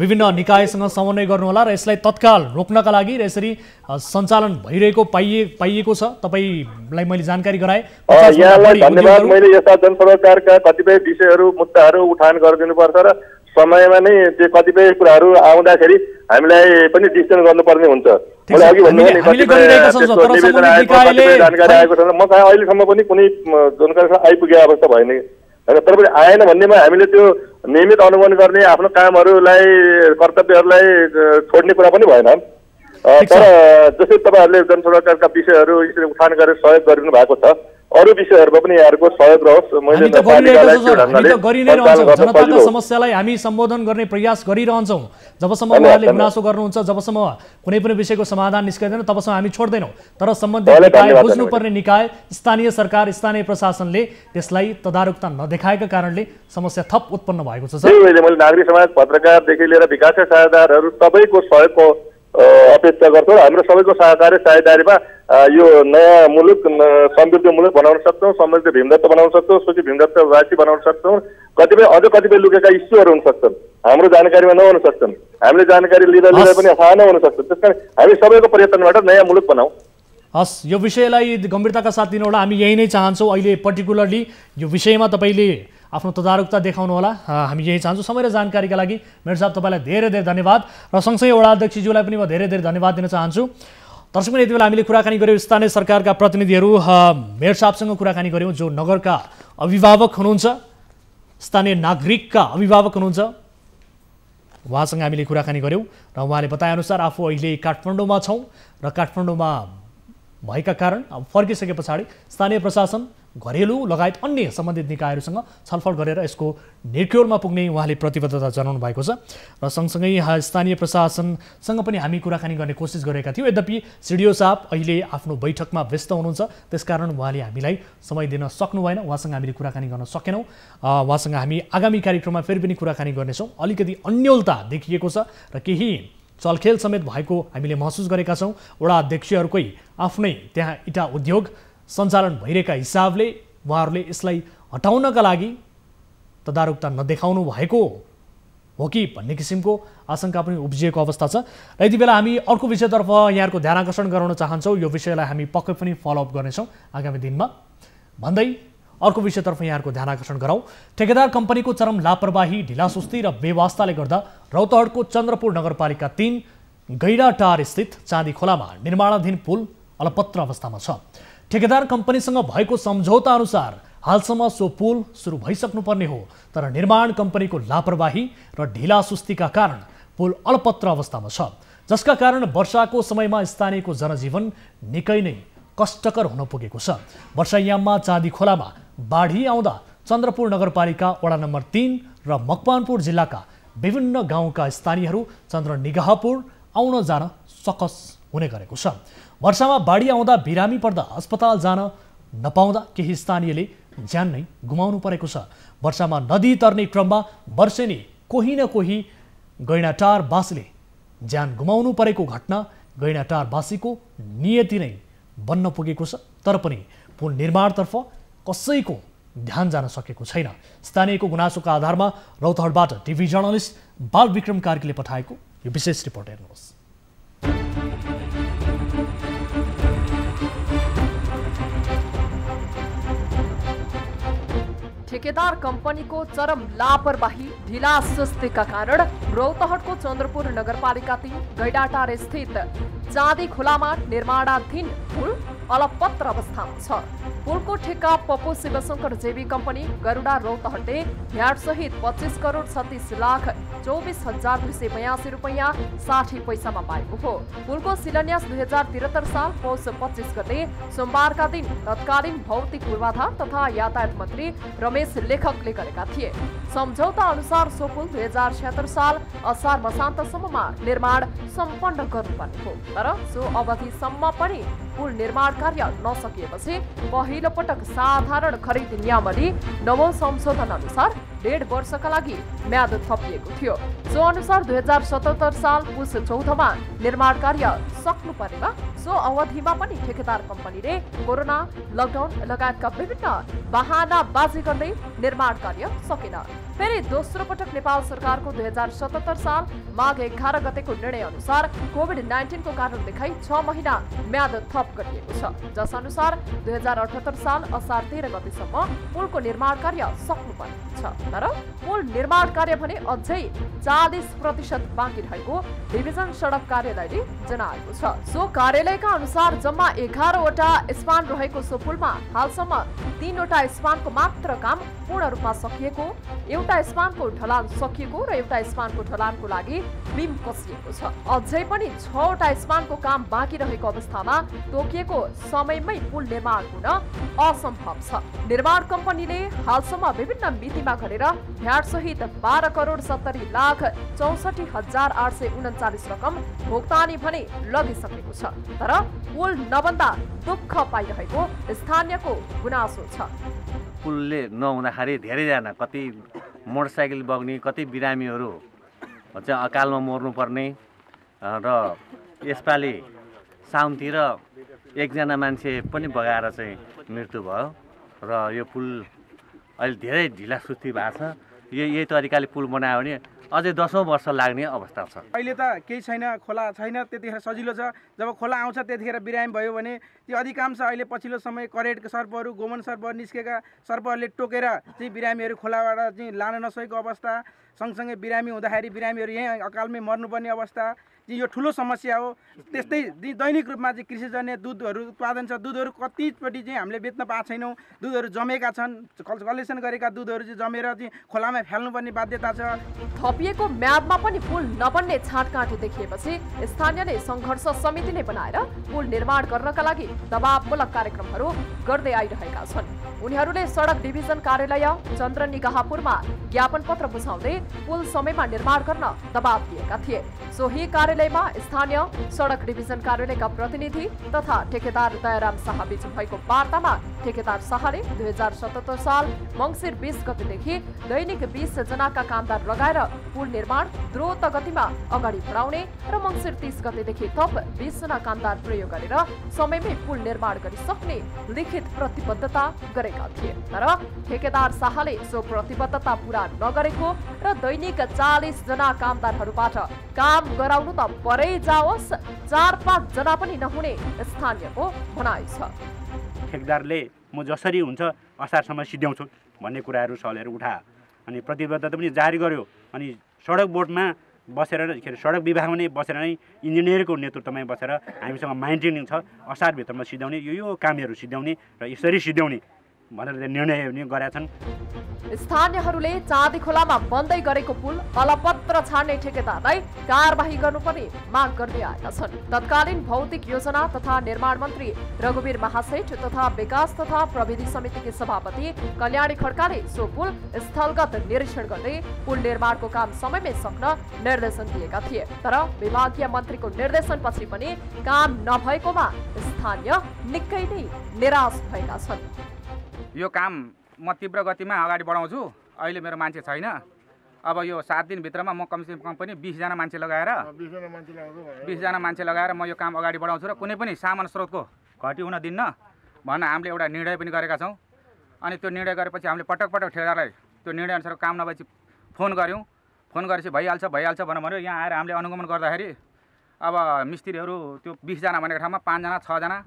विभिन्न निकायसँग समन्वय गर्नुहोला र यसलाई तत्काल रोक्नका लागि र यसरी सञ्चालन भइरहेको पाइएको छ तपाईँलाई मैले जानकारी गराएँ। यहाँलाई धन्यवाद। मैले यस्ता जनसरोकारका कतिपय विषयहरू मुद्दाहरू उठान गरिदिनुपर्छ र समयमा नै त्यो कतिपय कुराहरू आउँदाखेरि हामीलाई पनि डिसिजन गर्नुपर्ने हुन्छ। मैले अघि भन्नुभयो नि कतिपय जानकारी आएको छ, म कहाँ अहिलेसम्म पनि कुनै जानकारी आइपुगेको अवस्था भएन होइन। तर पनि आएन भन्नेमा हामीले त्यो नियमित अनुगमन गर्ने आफ्नो कामहरूलाई कर्तव्यहरूलाई छोड्ने कुरा पनि भएन। तर जसरी तपाईँहरूले जनसरोकारका विषयहरू यसरी उठान गरेर सहयोग गरिदिनु भएको छ, अरू विषयहरूमा पनि यहाँहरूको सहयोग रहोस्। जनताका समस्यालाई हामी सम्बोधन गर्ने प्रयास गरिरहन्छौँ। जबसम्म उहाँहरूले गुनासो गर्नुहुन्छ, जबसम्म कुनै पनि विषयको समाधान निस्किँदैन, तबसम्म हामी छोड्दैनौँ। तर सम्बन्धित निकाय, बुझ्नुपर्ने निकाय, स्थानीय सरकार, स्थानीय प्रशासनले त्यसलाई तदारुकता नदेखाएका कारणले समस्या थप उत्पन्न भएको छ। मैले नागरिक समाज, पत्रकारदेखि लिएर विकासका साझेदारहरू सबैको सहयोगको अपेक्षा गर्छौँ। हाम्रो सबैको सहकारी साझेदारीमा यो नयाँ मुलुक, समृद्ध मुलुक बनाउन सक्छौँ, समृद्ध भीमदत्त बनाउन सक्छौँ, सूची भीमदत्तवासी बनाउन सक्छौँ। कतिपय लुकेका इस्युहरू हुन सक्छन्, हाम्रो जानकारीमा नहुन सक्छन्, हामीले जानकारी लिँदा पनि थाहा नहुन सक्छ। त्यस कारण हामी सबैको प्रयत्नबाट नयाँ मुलुक बनाऊ। हस्, यो विषयलाई गम्भीरताका साथ लिनुहोला। हामी यही नै चाहन्छौँ। अहिले पर्टिकुलरली यो विषयमा तपाईँले आफ्नो तदारुकता देखाउनु होला, हामी यही चाहन्छौँ। समय र जानकारीका लागि मेयर साहब तपाईँलाई धेरै धेरै धन्यवाद र सँगसँगै वडा अध्यक्षज्यूलाई पनि म धेरै धेरै धन्यवाद दिन चाहन्छु। दर्शक यति बेला हामीले कुराकानी गऱ्यौँ स्थानीय सरकारका प्रतिनिधिहरू, मेयर साहबसँग कुराकानी गऱ्यौँ जो नगरका अभिभावक हुनुहुन्छ, स्थानीय नागरिकका अभिभावक हुनुहुन्छ। उहाँसँग हामीले कुराकानी गऱ्यौँ र उहाँले बताएअनुसार आफू अहिले काठमाडौँमा छौँ र काठमाडौँमा भएका कारण अब फर्किसके पछाडि स्थानीय प्रशासन, घरेलु लगायत अन्य सम्बन्धित निकायहरूसँग छलफल गरेर यसको निर्क्योरमा पुग्ने उहाँले प्रतिबद्धता जनाउनु भएको छ। र सँगसँगै स्थानीय प्रशासनसँग पनि हामी कुराकानी गर्ने कोसिस गरेका थियौँ। यद्यपि सिडिओ साहब अहिले आफ्नो बैठकमा व्यस्त हुनुहुन्छ, त्यसकारण उहाँले हामीलाई समय दिन सक्नु भएन, उहाँसँग हामीले कुराकानी गर्न सकेनौँ। उहाँसँग हामी आगामी कार्यक्रममा फेरि पनि कुराकानी गर्नेछौँ। अलिकति अन्यलता देखिएको छ र केही चलखेल समेत भएको हामीले महसुस गरेका छौँ। वडा अध्यक्षहरूकै आफ्नै त्यहाँ इटा उद्योग सञ्चालन भइरहेका हिसाबले उहाँहरूले यसलाई हटाउनका लागि तदारुकता नदेखाउनु भएको हो कि भन्ने किसिमको आशंका पनि उब्जिएको अवस्था छ। र यति बेला हामी अर्को विषयतर्फ यहाँहरूको ध्यान आकर्षण गराउन चाहन्छौँ। यो विषयलाई हामी पक्कै पनि फलोअप गर्नेछौँ आगामी दिनमा। भन्दै अर्को विषयतर्फ यहाँहरूको ध्यान आकर्षण गराउँ। ठेकेदार कम्पनीको चरम लापरवाही, ढिलासुस्ती र बेवास्ताले गर्दा रौतहटको चन्द्रपुर नगरपालिका 3 गैडाटार स्थित चाँदी खोलामा निर्माणाधीन पुल अलपत्र अवस्थामा छ। ठेकेदार कम्पनीसँग भएको सम्झौता अनुसार हालसम्म सो पुल सुरु भइसक्नुपर्ने हो, तर निर्माण कम्पनीको लापरवाही र ढिलासुस्तीका कारण पुल अलपत्र अवस्थामा छ, जसका कारण वर्षाको समयमा स्थानीयको जनजीवन निकै नै कष्टकर हुन पुगेको छ। वर्षायाममा चाँदी खोलामा बाढी आउँदा चन्द्रपुर नगरपालिका वडा नम्बर 3 र मकवानपुर जिल्लाका विभिन्न गाउँका स्थानीयहरू चन्द्रनिगाहपुर आउन जान सकस हुने गरेको छ। वर्षामा बाढी आउँदा बिरामी पर्दा अस्पताल जान नपाउँदा केही स्थानीयले ज्यान नै गुमाउनु परेको छ। वर्षामा नदी तर्ने क्रममा वर्षेनी कोही न कोही गैडाटारवासीले ज्यान गुमाउनु परेको घटना गैडाटारवासीको नियति नै बन्न पुगेको छ। तर पनि पुल निर्माणतर्फ कसैको ध्यान जान सकेको छैन। स्थानीयको गुनासोका आधारमा रौतहटबाट टिभी जर्नलिस्ट बालविक्रम कार्कीले पठाएको यो विशेष रिपोर्ट हेर्नुहोस्। ठेकेदार कम्पनीको चरम लापरवाही ढिला सुस्तीका कारण रौतहटको चन्द्रपुर नगरपालिका 3 गैडाटार स्थित चाँदी खोलामा निर्माणाधीन पुल अलपत्र अवस्थामा छ। पुलको ठेक्का पप्पू शिवशंकर जेबी कम्पनी गरुडा रौतहटले भ्याटसहित 25 करोड 36 लाख 24,282 रुपैयाँ 60 पैसामा पाएको हो। पुलको शिलान्यास 2073 साल पौष 25 गते सोमबारका दिन तत्कालीन भौतिक पूर्वाधार तथा यातायात मन्त्री रमेश लेखकले गरेका थिए। सम्झौता अनुसार सो पुल 2076 साल असार मसान्तसम्ममा निर्माण सम्पन्न गर्नुपर्ने हो, तर सो अवधिसम्म पनि पुल निर्माण कार्य नसकिएपछि पहिलो पटक साधारण खरिद नियमावली 9औं संशोधन अनुसार 1.5 वर्षका लागि म्याद थपिएको थियो। सो अनुसार 2077 साल पुस 14मा निर्माण कार्य सक्नु परेमा सो अवधिमा पनि ठेकेदार कम्पनीले कोरोना, लकडाउन लगायतका विभिन्न बहानाबाजी गर्दै निर्माण कार्य सकेन। फेरि दोस्रो पटक नेपाल सरकारको 2077 साल माघ 11 गतेको निर्णय अनुसार कोभिड-19 को कारण देखाई 6 महिना म्याद थप गरिएको छ, जस अनुसार 2078 साल असार 13 गतेसम्म पुलको निर्माण कार्य सक्नुपर्ने छ। तर पुल निर्माण कार्य भने अझै 40% बाँकी रहेको डिभिजन सडक कार्यालयले जनाएको छ। सो कार्यालयका अनुसार जम्मा 11 वटा स्पान रहेको सो पुलमा हालसम्म 3 वटा स्पानको मात्र काम पूर्ण रूपमा सकिएको, एउटा स्पानको ढलान सकिएको र एउटा स्पानको ढलानको लागि बीम कसिएको छ। अझै पनि 6 वटा स्पानको काम बाँकी रहेको अवस्थामा तोकिएको समयमै पुल निर्माण हुन असम्भव छ। निर्माण कम्पनीले हालसम्म विभिन्न मितिमा गरेर भ्याट सहित 12 करोड 70 लाख 64,839 रकम भुक्तानी भने लगिसकेको छ, तर पुल नबन्दा दुःख पाइरहेको स्थानीयको गुनासो छ। पुलले नहुँदाखेरि धेरैजना कति मोटरसाइकल बग्ने, कति बिरामीहरू चाहिँ अकालमा मर्नुपर्ने र यसपालि साउनतिर एकजना मान्छे पनि बगाएर चाहिँ मृत्यु भयो र यो पुल अहिले धेरै ढिला सुस्ती भएको छ। यही तरिकाले पुल बनायो भने अझै 10औं वर्ष लाग्ने अवस्था छ। अहिले त केही छैन, खोला छैन, त्यतिखेर सजिलो छ। जब खोला आउँछ त्यतिखेर बिरामी भयो भने त्यो अधिकांश अहिले पछिल्लो समय करेन्टका सर्पहरू, गोमन सर्पहरू निस्केका सर्पहरूले टोकेर चाहिँ बिरामीहरू खोलाबाट चाहिँ लान नसकेको अवस्था, सँगसँगै बिरामी हुँदाखेरि बिरामीहरू यहीँ अकालमै मर्नुपर्ने अवस्था, यो ठुलो समस्या हो। त्यस्तै दैनिक रूपमा चाहिँ कृषिजन्य दुधहरू उत्पादन छ, दुधहरू कतिपट्टि चाहिँ हामीले बेच्न पाएको छैनौँ। दुधहरू जमेका छन्, कलेक्सन गरेका दुधहरू चाहिँ जमेर चाहिँ खोलामा फ्याल्नुपर्ने बाध्यता छ। थपिएको म्यादमा पनि पुल नबन्ने छाँटकाँट देखिएपछि स्थानीयले सङ्घर्ष समिति नै बनाएर पुल निर्माण गर्नका लागि दबावमूलक कार्यक्रमहरू गर्दै आइरहेका छन्। उनीहरूले सडक डिभिजन कार्यालय चन्द्रनिगाहपुरमा ज्ञापन पत्र बुझाउँदै पुल समयमा निर्माण गर्न दबाव दिएका थिए। सोही कार्यालयमा स्थानीय सडक डिभिजन कार्यालयका प्रतिनिधि तथा ठेकेदार दयाराम शाह बीच भएको वार्तामा ठेकेदार शाहले 2077 साल मङ्सिर 20 गतेदेखि दैनिक 20 जनाका कामदार लगाएर पुल निर्माण द्रुत गतिमा अगाडि बढाउने र मङ्सिर 30 गतेदेखि थप 20 जना कामदार प्रयोग गरेर समयमै पुल निर्माण गरिसक्ने लिखित प्रतिबद्धता गरेका थिए। तर ठेकेदार शाहले सो प्रतिबद्धता पूरा नगरेको र दैनिक 40 जना कामदारहरूबाट काम गराउनु त परै जाओस्, 4-5 जना पनि नहुने स्थानीयको भनाइ छ। ठेकेदारले म जसरी हुन्छ असारसम्म सिध्याउँछु भन्ने कुराहरू सवालहरू उठायो अनि प्रतिबद्धता पनि जारी गर्यो। अनि सडक बोर्डमा बसेर सडक विभागमा नै बसेर नै इन्जिनियरको नेतृत्वमा बसेर हामीसँग माइन्टेनिङ छ, असारभित्रमा सिध्याउने, यो कामहरू सिध्याउने र यसरी सिध्याउने भनेर निर्णय पनि गरेका छन्। स्थानीयहरूले चाँदी खोलामा बन्दै गरेको पुल अलपत्र छाड्ने ठेकेदारलाई कारबाही गर्नुपर्ने माग गर्दै आएका छन्। तत्कालीन भौतिक योजना तथा निर्माण मन्त्री रघुवीर महासेठ तथा विकास तथा प्रविधि समितिकी सभापति कल्याणी खड्काले सो पुल स्थलगत निरीक्षण गर्दै पुल निर्माणको काम समयमै सक्न निर्देशन दिएका थिए। तर विभागीय मन्त्रीको निर्देशनपछि पनि काम नभएकोमा स्थानीय निकै नै निराश भएका छन्। यो काम म तीव्र गतिमा अगाडि बढाउँछु। अहिले मेरो मान्छे छैन। अब यो 7 दिनभित्रमा म कमसेकम पनि 20 जना मान्छे लगाएर 20 जना मान्छे लगाएर म यो काम अगाडि बढाउँछु र कुनै पनि सामान स्रोतको घटी हुन दिन्न भन्न हामीले एउटा निर्णय पनि गरेका छौँ। अनि त्यो निर्णय गरेपछि हामीले पटक पटक ठेकेदारलाई त्यो निर्णय अनुसार काम नभएपछि फोन गऱ्यौँ। फोन गरेपछि भइहाल्छ भन्यो। यहाँ आएर हामीले अनुगमन गर्दाखेरि अब मिस्त्रीहरू त्यो 20 जना भनेको ठाउँमा 5 जना 6 जना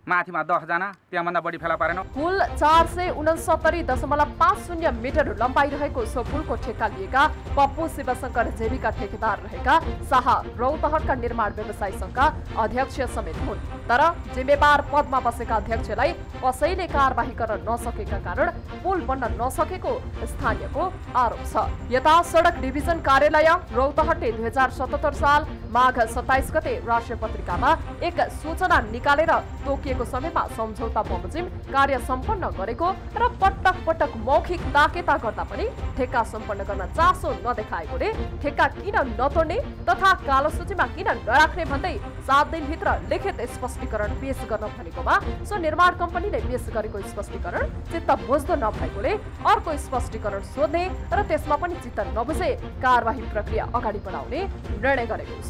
माथिमा 10 जना, त्यहाँभन्दा बढी फेला पारेन। कुल 469.50 मिटर लम्बाइ रहेको सो पुलको ठेक्का लिएका पप्पू शिवशंकर जेबीका ठेकेदार रहेका शाह रौतहटका निर्माण व्यवसायी संघका अध्यक्ष समेत हुन्। तर जिम्मेवार पदमा बसेका अध्यक्षलाई कसैले कारबाही गर्न नसकेका कारण पुल बन्न नसकेको स्थानीयको आरोप छ। यता सडक डिभिजन कार्यालय रौतहटले 2077 साल माघ 27 गते राष्ट्रिय पत्रिकामा एक सूचना निकालेर तोकिएको समयमा सम्झौता बमोजिम कार्य सम्पन्न गरेको र पटक पटक मौखिक ताकेता गर्दा पनि ठेक्का सम्पन्न गर्न चासो नदेखाएकोले ठेक्का किन नतोड्ने तथा कालो सूचीमा किन नराख्ने भन्दै 7 दिनभित्र लिखित स्पष्टीकरण पेश गर्न भनेकोमा सो निर्माण कम्पनीले पेश गरेको स्पष्टीकरण चित्त बुझ्दो नभएकोले अर्को स्पष्टीकरण सोध्ने र त्यसमा पनि चित्त नबुझे कारबाही प्रक्रिया अगाडि बढाउने निर्णय गरेको छ।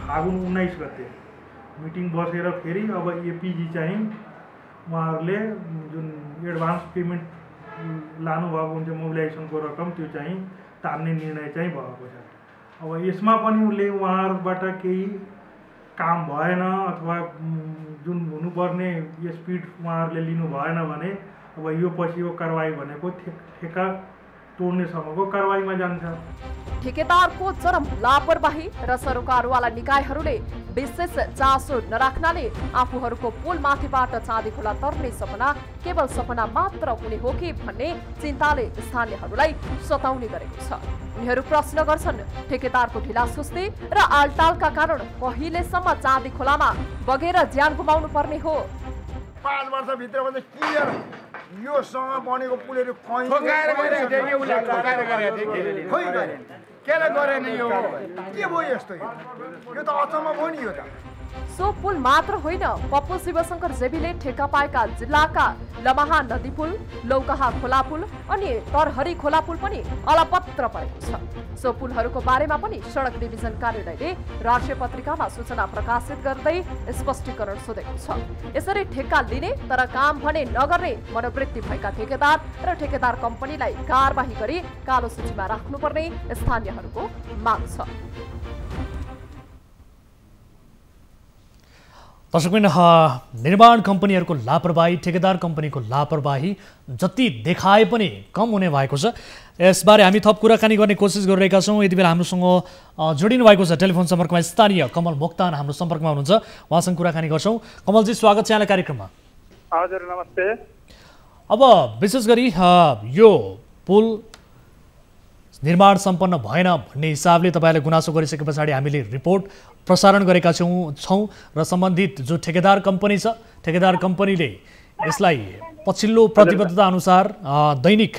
फागुन 19 गते मिटिङ बसेर फेरि अब एपीजी चाहिँ उहाँहरूले जुन एडभान्स पेमेन्ट लानुभएको हुन्छ मोबिलाइजेसनको रकम त्यो चाहिँ तान्ने निर्णय चाहिँ भएको छ। अब यसमा पनि उसले उहाँहरूबाट केही काम भएन अथवा जुन हुनुपर्ने स्पिड उहाँहरूले लिनु भएन भने अब यो पछिको कारबाही भनेको ठेक्का तोड्नेसम्मको कारबाहीमा जान्छ। ठेकेदारको चरम लापरवाही र सरोकारवाला निकायहरूले विशेष चासो नराख्नाले आफूहरूको पुल माथिबाट चाँदी खोला तर्ने सपना केवल सपना मात्र हुने हो कि भन्ने चिन्ताले स्थानीयहरूलाई सताउने गरेको छ। उनीहरू प्रश्न गर्छन्, ठेकेदारको ढिलासुस्ती र आलटालका कारण कहिलेसम्म चाँदी खोलामा बगेर ज्यान गुमाउनु पर्ने हो? 5 वर्षभित्र क्लियर योसँग बनेको पुलहरू केले गरेन यो के भयो यस्तो? यो त अचम्म भयो नि। यो त सो पुल मात्र होइन, पप्पू शिवशंकर जेबीले ठेक्का पाएका जिल्लाका लमाहा नदी पुल, लौकाहा खोला पुल अनि तरहरी खोला पुल पनि अलपत्र परेको छ। सो पुलहरूको बारेमा पनि सडक डिभिजन कार्यालयले राष्ट्रिय पत्रिकामा सूचना प्रकाशित गर्दै स्पष्टीकरण सोधेको छ। यसरी ठेक्का लिने तर काम भने नगर्ने मनोवृत्ति भएका ठेकेदार र ठेकेदार कम्पनीलाई कारबाही गरी कालो सूचीमा राख्नुपर्ने स्थानीयहरूको माग छ। दर्शकबिन, निर्माण कम्पनीहरूको लापरवाही, ठेकेदार कम्पनीको लापरवाही जति देखाए पनि कम हुने भएको छ। यसबारे हामी थप कुराकानी गर्ने कोसिस गरिरहेका छौँ। यति बेला हामीसँग जोडिनु भएको छ टेलिफोन सम्पर्कमा स्थानीय कमल मोक्तान हाम्रो सम्पर्कमा हुनुहुन्छ, उहाँसँग कुराकानी गर्छौँ। कमलजी, स्वागत छ यहाँलाई कार्यक्रममा। हजुर, नमस्ते। अब विशेष गरी यो पुल निर्माण सम्पन्न भएन भन्ने हिसाबले तपाईँले गुनासो गरिसके पछाडि हामीले रिपोर्ट प्रसारण गरेका छौँ र सम्बन्धित जो ठेकेदार कम्पनी छ, ठेकेदार कम्पनीले यसलाई पछिल्लो प्रतिबद्धता अनुसार दैनिक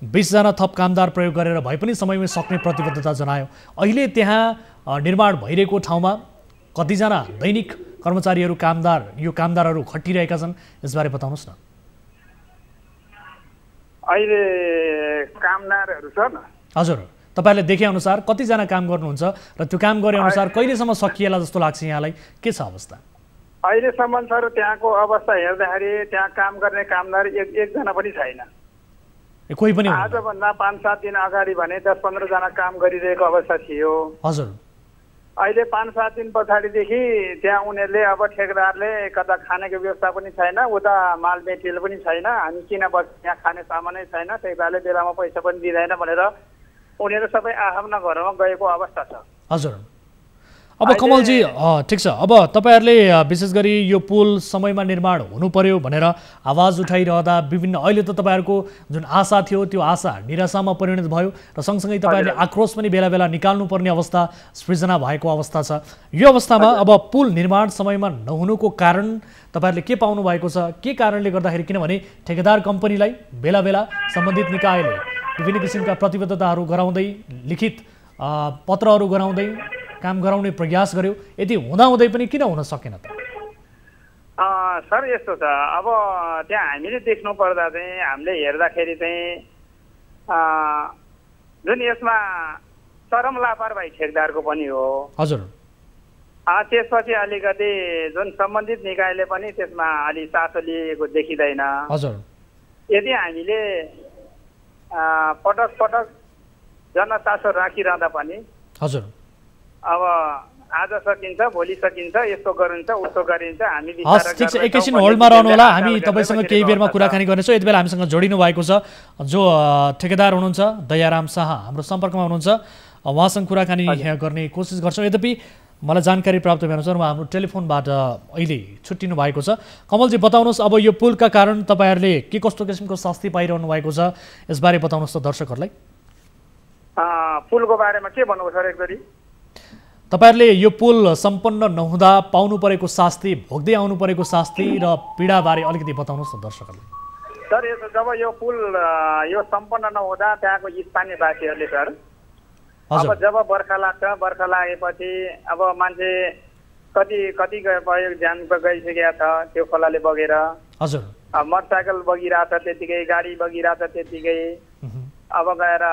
20 जना थप कामदार प्रयोग गरेर भए पनि समयमै सक्ने प्रतिबद्धता जनायो। अहिले त्यहाँ निर्माण भइरहेको ठाउँमा कतिजना दैनिक कर्मचारीहरू यो कामदारहरू खटिरहेका छन्, यसबारे बताउनुहोस् न। अहिले कामदारहरू छन्। हजुर, तपाईँले देखे अनुसार कतिजना काम गर्नुहुन्छ र त्यो काम गरे अनुसार कहिलेसम्म सकिएला जस्तो लाग्छ यहाँलाई? के छ अवस्था अहिलेसम्म? सर, त्यहाँको अवस्था हेर्दाखेरि त्यहाँ काम गर्ने कामदार एकजना पनि छैन। कोही पनि आजभन्दा 5-7 दिन अगाडि भने 10-15 जना काम गरिरहेको अवस्था थियो। हजुर, अहिले 5-7 दिन पछाडिदेखि त्यहाँ उनीहरूले अब ठेकेदारले कता खानेको व्यवस्था पनि छैन, उता माल मेटेरियल पनि छैन, हामी किन बस्छ, यहाँ खाने सामानै छैन, ठेकेदारले बेलामा पैसा पनि दिँदैन भनेर उनीहरू सबै आफ्ना घरमा गएको अवस्था छ। हजुर, अब कमलजी, ठिक छ, अब तपाईँहरूले विशेष गरी यो पुल समयमा निर्माण हुनु पर्यो भनेर आवाज उठाइरहँदा विभिन्न अहिले त तपाईँहरूको जुन आशा थियो त्यो आशा निराशामा परिणत भयो र सँगसँगै तपाईँहरूले आक्रोश पनि बेला बेला निकाल्नुपर्ने अवस्था सृजना भएको अवस्था छ। यो अवस्थामा अब पुल निर्माण समयमा नहुनुको कारण तपाईँहरूले के पाउनु भएको छ? के कारणले गर्दाखेरि? किनभने ठेकेदार कम्पनीलाई बेला बेला सम्बन्धित निकायले विभिन्न किसिमका प्रतिबद्धताहरू गराउँदै, लिखित पत्रहरू गराउँदै काम गराउने प्रयास गर्यो, यदि हुँदाहुँदै पनि किन हुन सकेन त? सर, यस्तो छ, अब त्यहाँ हामीले देख्नु पर्दा चाहिँ हामीले हेर्दाखेरि चाहिँ जुन यसमा चरम लापरवाही ठेकेदारको पनि हो। हजुर, त्यसपछि अलिकति जुन सम्बन्धित निकायले पनि त्यसमा अलि चासो लिएको देखिँदैन। हजुर, यदि हामीले पटक पटक जनचासो राखिरहँदा पनि हजुर अब आज सकिन्छ भोलि सकिन्छ यस्तो गरिन्छ उस्तो गरिन्छ हामी हस् ठिक छ एकैछिन होल्डमा रहनु होला हामी तपाईसँग केही बेरमा कुराकानी गर्नेछौँ यति बेला हामीसँग जोडिनु भएको छ जो ठेकेदार हुनुहुन्छ दयाराम शाह हाम्रो सम्पर्कमा हुनुहुन्छ उहाँसँग कुराकानी गर्ने कोसिस गर्छौँ यद्यपि मलाई जानकारी प्राप्त भएअनुसार उहाँ हाम्रो टेलिफोनबाट अहिले छुट्टिनु भएको छ कमलजी बताउनुहोस् अब यो पुलका कारण तपाईँहरूले के कस्तो किसिमको शास्ति पाइरहनु भएको छ यसबारे बताउनुहोस् त दर्शकहरूलाई पुलको बारेमा के भन्नुभयो सर एकचोटि तपाईहरुले यो पुल सम्पन्न नहुँदा पाउनु परेको शास्ति भोग्दै आउनु परेको शास्ति र पीडा बारे अलिकति बताउनुस् न दर्शकहरुलाई सर जब यो पुल यो सम्पन्न नहुँदा त्यहाँको स्थानीयवासीहरुले सर अब जब बर्खा लाग्छ बर्खा लागेपछि अब मान्छे कति भयो ज्यान गइसकेको छ त्यो खोलाले बगेर हजुर मोटरसाइकल बगिरहेछ त्यतिकै गाडी बगिरहेछ त्यतिकै अब गएर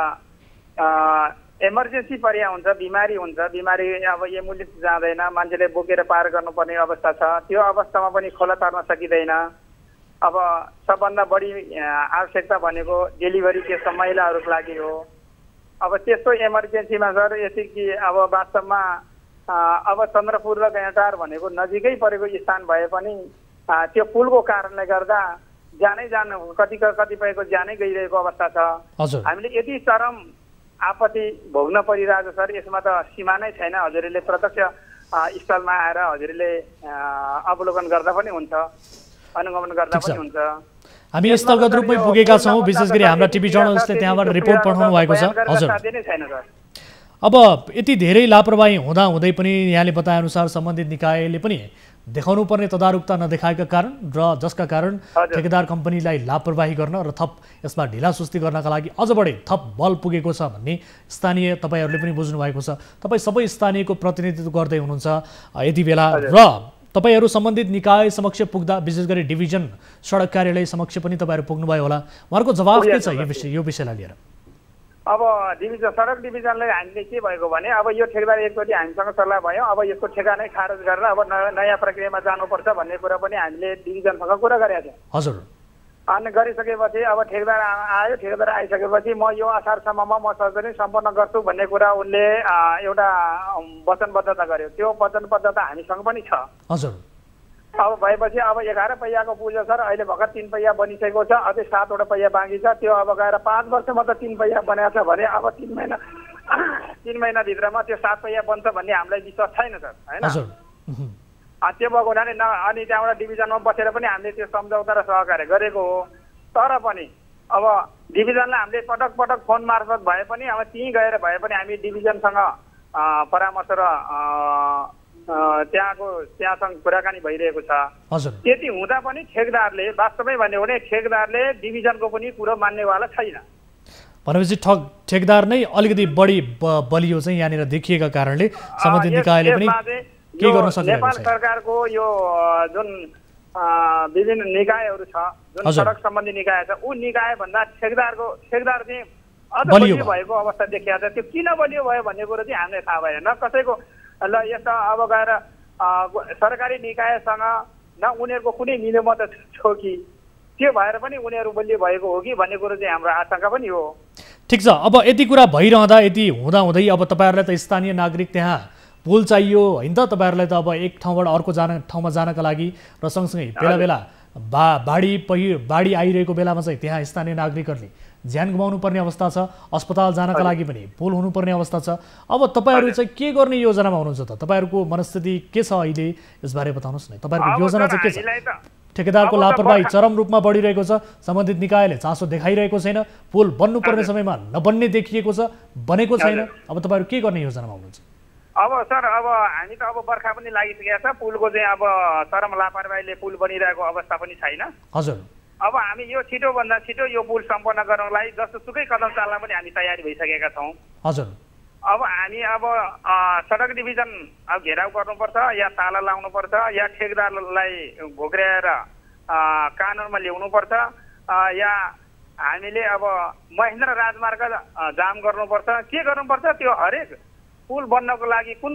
इमर्जेन्सी परिया हुन्छ बिमारी अब एम्बुलेन्स जाँदैन मान्छेले बोकेर पार गर्नुपर्ने अवस्था छ त्यो अवस्थामा पनि खोला तर्न सकिँदैन अब सबभन्दा बढी आवश्यकता भनेको डेलिभरी केस महिलाहरूको लागि हो अब त्यस्तो इमर्जेन्सीमा सर यति अब वास्तवमा अब चन्द्रपुर र गैँटार भनेको नजिकै परेको स्थान भए पनि त्यो पुलको कारणले गर्दा कतिपयको ज्यानै गइरहेको अवस्था छ हामीले यति चरम आपत्ति भोग्न परिरहेको सर यसमा त सीमा नै छैन हजुरले प्रत्यक्ष स्थलमा आएर हजुरले अवलोकन गर्दा पनि हुन्छ अनुगमन गर्दा पनि हुन्छ हामी स्थलगत रूपमै पुगेका छौं विशेष गरी हाम्रा टिभी जर्नलिस्टले त्यहाँबाट रिपोर्ट पठाउनु भएको छ हजुर अब यति धेरै लापरवाही हुँदा हुँदै पनि यहाँले बताए अनुसार सम्बन्धित निकायले पनि देखाउनु पर्ने तदारुकता नदेखाएका कारण र जसका कारण ठेकेदार कम्पनीलाई लापरवाही गर्न र थप यसमा ढिलासुस्ती गर्नका लागि अझ बढी थप बल पुगेको छ भन्ने स्थानीय तपाईहरुले पनि बुझ्नु भएको छ तपाई सबै स्थानीयको प्रतिनिधित्व गर्दै हुनुहुन्छ यति बेला र तपाईहरु सम्बन्धित निकाय समक्ष पुग्दा विशेष गरी डिभिजन सडक कार्यालय समक्ष पनि तपाईहरु पुग्नु भयो होला उहाँको जवाफ के छ यो विषयलाई लिएर अब सडक डिभिजनले हामीले के भएको भने अब यो ठेकेदार एकचोटि हामीसँग सल्लाह भयो अब यसको ठेका नै खारेज गरेर अब नयाँ प्रक्रियामा जानुपर्छ भन्ने कुरा पनि हामीले डिभिजनसँग कुरा गरेका थियौँ हजुर अनि गरिसकेपछि अब ठेकेदार आयो ठेकेदार आइसकेपछि म यो असारसम्ममा म सर्जरी सम्पन्न गर्छु भन्ने कुरा उनले एउटा वचनबद्धता गर्यो त्यो वचनबद्धता हामीसँग पनि छ हजुर अब भएपछि अब 11 पहियाको पुल छ सर अहिले भर्खर 3 पहिया बनिसकेको छ अझै 7 वटा पहिया बाँकी छ त्यो अब गएर 5 वर्षमा त 3 पहिया बनाएको छ भने अब 3 महिना भित्रमा त्यो 7 पहिया बन्छ भन्ने हामीलाई विश्वास छैन सर हैन त्यो भएको हुनाले अनि त्यहाँबाट डिभिजनमा बसेर पनि हामीले त्यो सम्झौता र सहकार्य गरेको हो तर पनि अब डिभिजनलाई हामीले पटक पटक फोन मार्फत भए पनि अब त्यहीँ गएर भए पनि हामी डिभिजनसँग परामर्श र त्यहाँसँग कुराकानी भइरहेको छ त्यति हुँदा पनि ठेकेदारले वास्तवमै भन्यो भने ठेकेदारले डिभिजनको पनि कुरो मान्नेवाला छैन भनेपछि ठेकेदार नै अलिकति बढी बलियो चाहिँ यहाँनिर देखिएका कारणले सम्बन्धित निकायले पनि के गर्न सकिरहेको छ नेपाल सरकारको यो जुन विभिन्न निकायहरू छ जुन सडक सम्बन्धी निकाय छ ऊ निकाय भन्दा ठेकेदार चाहिँ अझ बलियो भएको अवस्था देखिएको छ त्यो किन बलियो भयो भन्ने कुरो चाहिँ हामीलाई थाहा भएन न कसैको ल यस्ता अब गएर सरकारी निकायसँग न उनीहरूको कुनै मिलोमत छ कि त्यो भएर पनि उनीहरू बलियो भएको हो कि भन्ने कुरो चाहिँ हाम्रो आशंका पनि हो ठिक छ अब यति कुरा भइरहँदा यति हुँदै अब तपाईहरुलाई त स्थानीय नागरिक त्यहाँ पुल चाहियो हैन त तपाईहरुलाई त अब एक ठाउँबाट अर्को ठाउँमा जानका लागि र सँगसँगै बेला बेला बाढी आइरहेको बेलामा चाहिँ त्यहाँ स्थानीय नागरिकहरूले ज्यान गुमाउनु पर्ने अवस्था छ अस्पताल जानका लागि पनि पुल हुनुपर्ने अवस्था छ अब तपाईहरु चाहिँ के गर्ने योजनामा हुनुहुन्छ त तपाईहरुको मनस्थिति के छ अहिले यसबारे बताउनुस् न तपाईहरुको योजना चाहिँ के छ ठेकेदारको लापरवाही चरम रूपमा बढिरहेको छ सम्बन्धित निकायले चासो देखाइरहेको छैन पुल बन्नुपर्ने समयमा नबन्ने देखिएको छ बनेको छैन अब तपाईहरु के गर्ने योजनामा हुनुहुन्छ अब सर अब हामी त अब बर्खा पनि लागिसकेको छ पुलको चाहिँ अब चरम लापरवाहीले पुल बनिरहेको अवस्था पनि छैन हजुर अब हामी यो छिटोभन्दा छिटो यो पुल सम्पन्न गर्नलाई जस्तोसुकै कदम चाल्न पनि हामी तयारी भइसकेका छौँ हजुर अब हामी अब सडक डिभिजन अब घेराउ गर्नुपर्छ या ताला लाउनुपर्छ या ठेकेदारलाई घोक्र्याएर कानुनमा ल्याउनुपर्छ या हामीले अब महेन्द्र राजमार्ग जाम गर्नुपर्छ के गर्नुपर्छ त्यो हरेक पुल बन्नको लागि कुन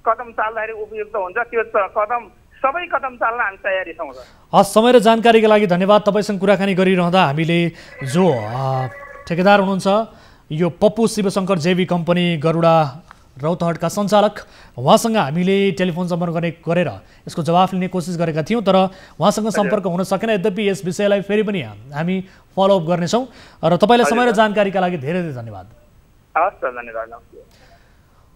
कदम चाल्दाखेरि उपयुक्त हुन्छ त्यो कदम सबै कदम चाल्न हामी तयारी छौँ सर हस् समय र जानकारीका लागि धन्यवाद तपाईसँग कुराकानी गरिरहँदा हामीले जो ठेकेदार हुनुहुन्छ यो पप्पू शिवशंकर जेवी कम्पनी गरुडा रौतहटका सञ्चालक, उहाँसँग हामीले टेलिफोन सम्पर्क गरेर यसको जवाफ लिने कोसिस गरेका थियौँ, तर उहाँसँग सम्पर्क हुन सकेन। यद्यपि यस विषयलाई फेरि पनि हामी फलोअप गर्नेछौँ र तपाईँलाई समय र जानकारीका लागि धेरै धेरै धन्यवाद। हस् सर, धन्यवाद।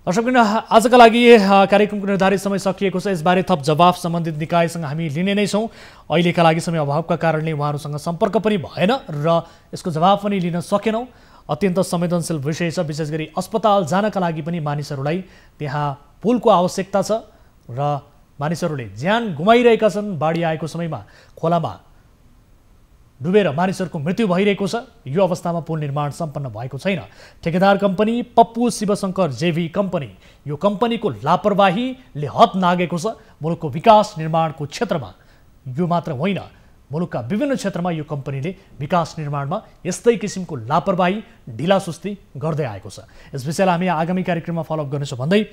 दर्शकवृन्द, आजका लागि कार्यक्रमको निर्धारित समय सकिएको छ। यसबारे थप जवाफ सम्बन्धित निकायसँग हामी लिने नै छौँ। अहिलेका लागि समय अभावका कारणले उहाँहरूसँग सम्पर्क पनि भएन र यसको जवाफ पनि लिन सकेनौँ। अत्यन्त संवेदनशील विषय छ। विशेष गरी अस्पताल जानका लागि पनि मानिसहरूलाई त्यहाँ पुलको आवश्यकता छ र मानिसहरूले ज्यान गुमाइरहेका छन्। बाढी आएको समयमा खोलामा डुबेर मानिसहरूको मृत्यु भइरहेको छ। यो अवस्थामा पुल निर्माण सम्पन्न भएको छैन। ठेकेदार कम्पनी पप्पू शिवशङ्कर जेभी कम्पनी, यो कम्पनीको लापरवाहीले हद नागेको छ। मुलुकको विकास निर्माणको क्षेत्रमा यो मात्र होइन, मुलुकका विभिन्न क्षेत्रमा यो कम्पनीले विकास निर्माणमा यस्तै किसिमको लापरवाही ढिलासुस्ती गर्दै आएको छ। यस विषयलाई हामी आगामी कार्यक्रममा फलोअप गर्नेछौँ भन्दै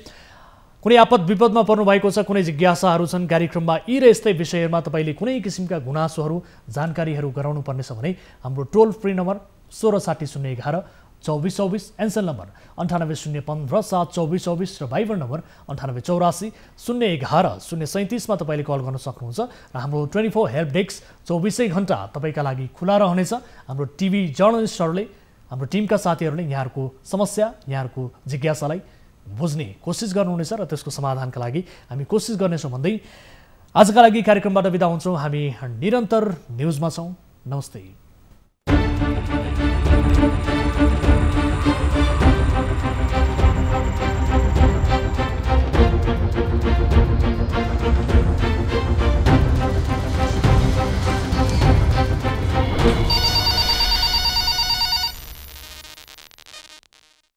कुनै आपद विपदमा पर्नु भएको छ, कुनै जिज्ञासाहरू छन् कार्यक्रममा, यी र यस्तै विषयहरूमा तपाईँले कुनै किसिमका गुनासोहरू जानकारीहरू गराउनु पर्नेछ भने हाम्रो टोल फ्री नम्बर 1660 011 2424, एनसेल नम्बर 98 015 72424 र भाइबर नम्बर 98 84 011 037 मा तपाईँले कल गर्न सक्नुहुन्छ र हाम्रो 24 हेल्प डेस्क 24 घण्टा तपाईँका लागि खुला रहनेछ। हाम्रो टिभी जर्नलिस्टहरूले, हाम्रो टिमका साथीहरूले यहाँहरूको समस्या, यहाँहरूको जिज्ञासालाई बुझ्ने कोसिस गर्नुहुनेछ र त्यसको समाधानका लागि हामी कोसिस गर्नेछौँ भन्दै आजका लागि कार्यक्रमबाट बिदा हुन्छौँ। हामी निरन्तर न्युजमा छौँ। नमस्ते।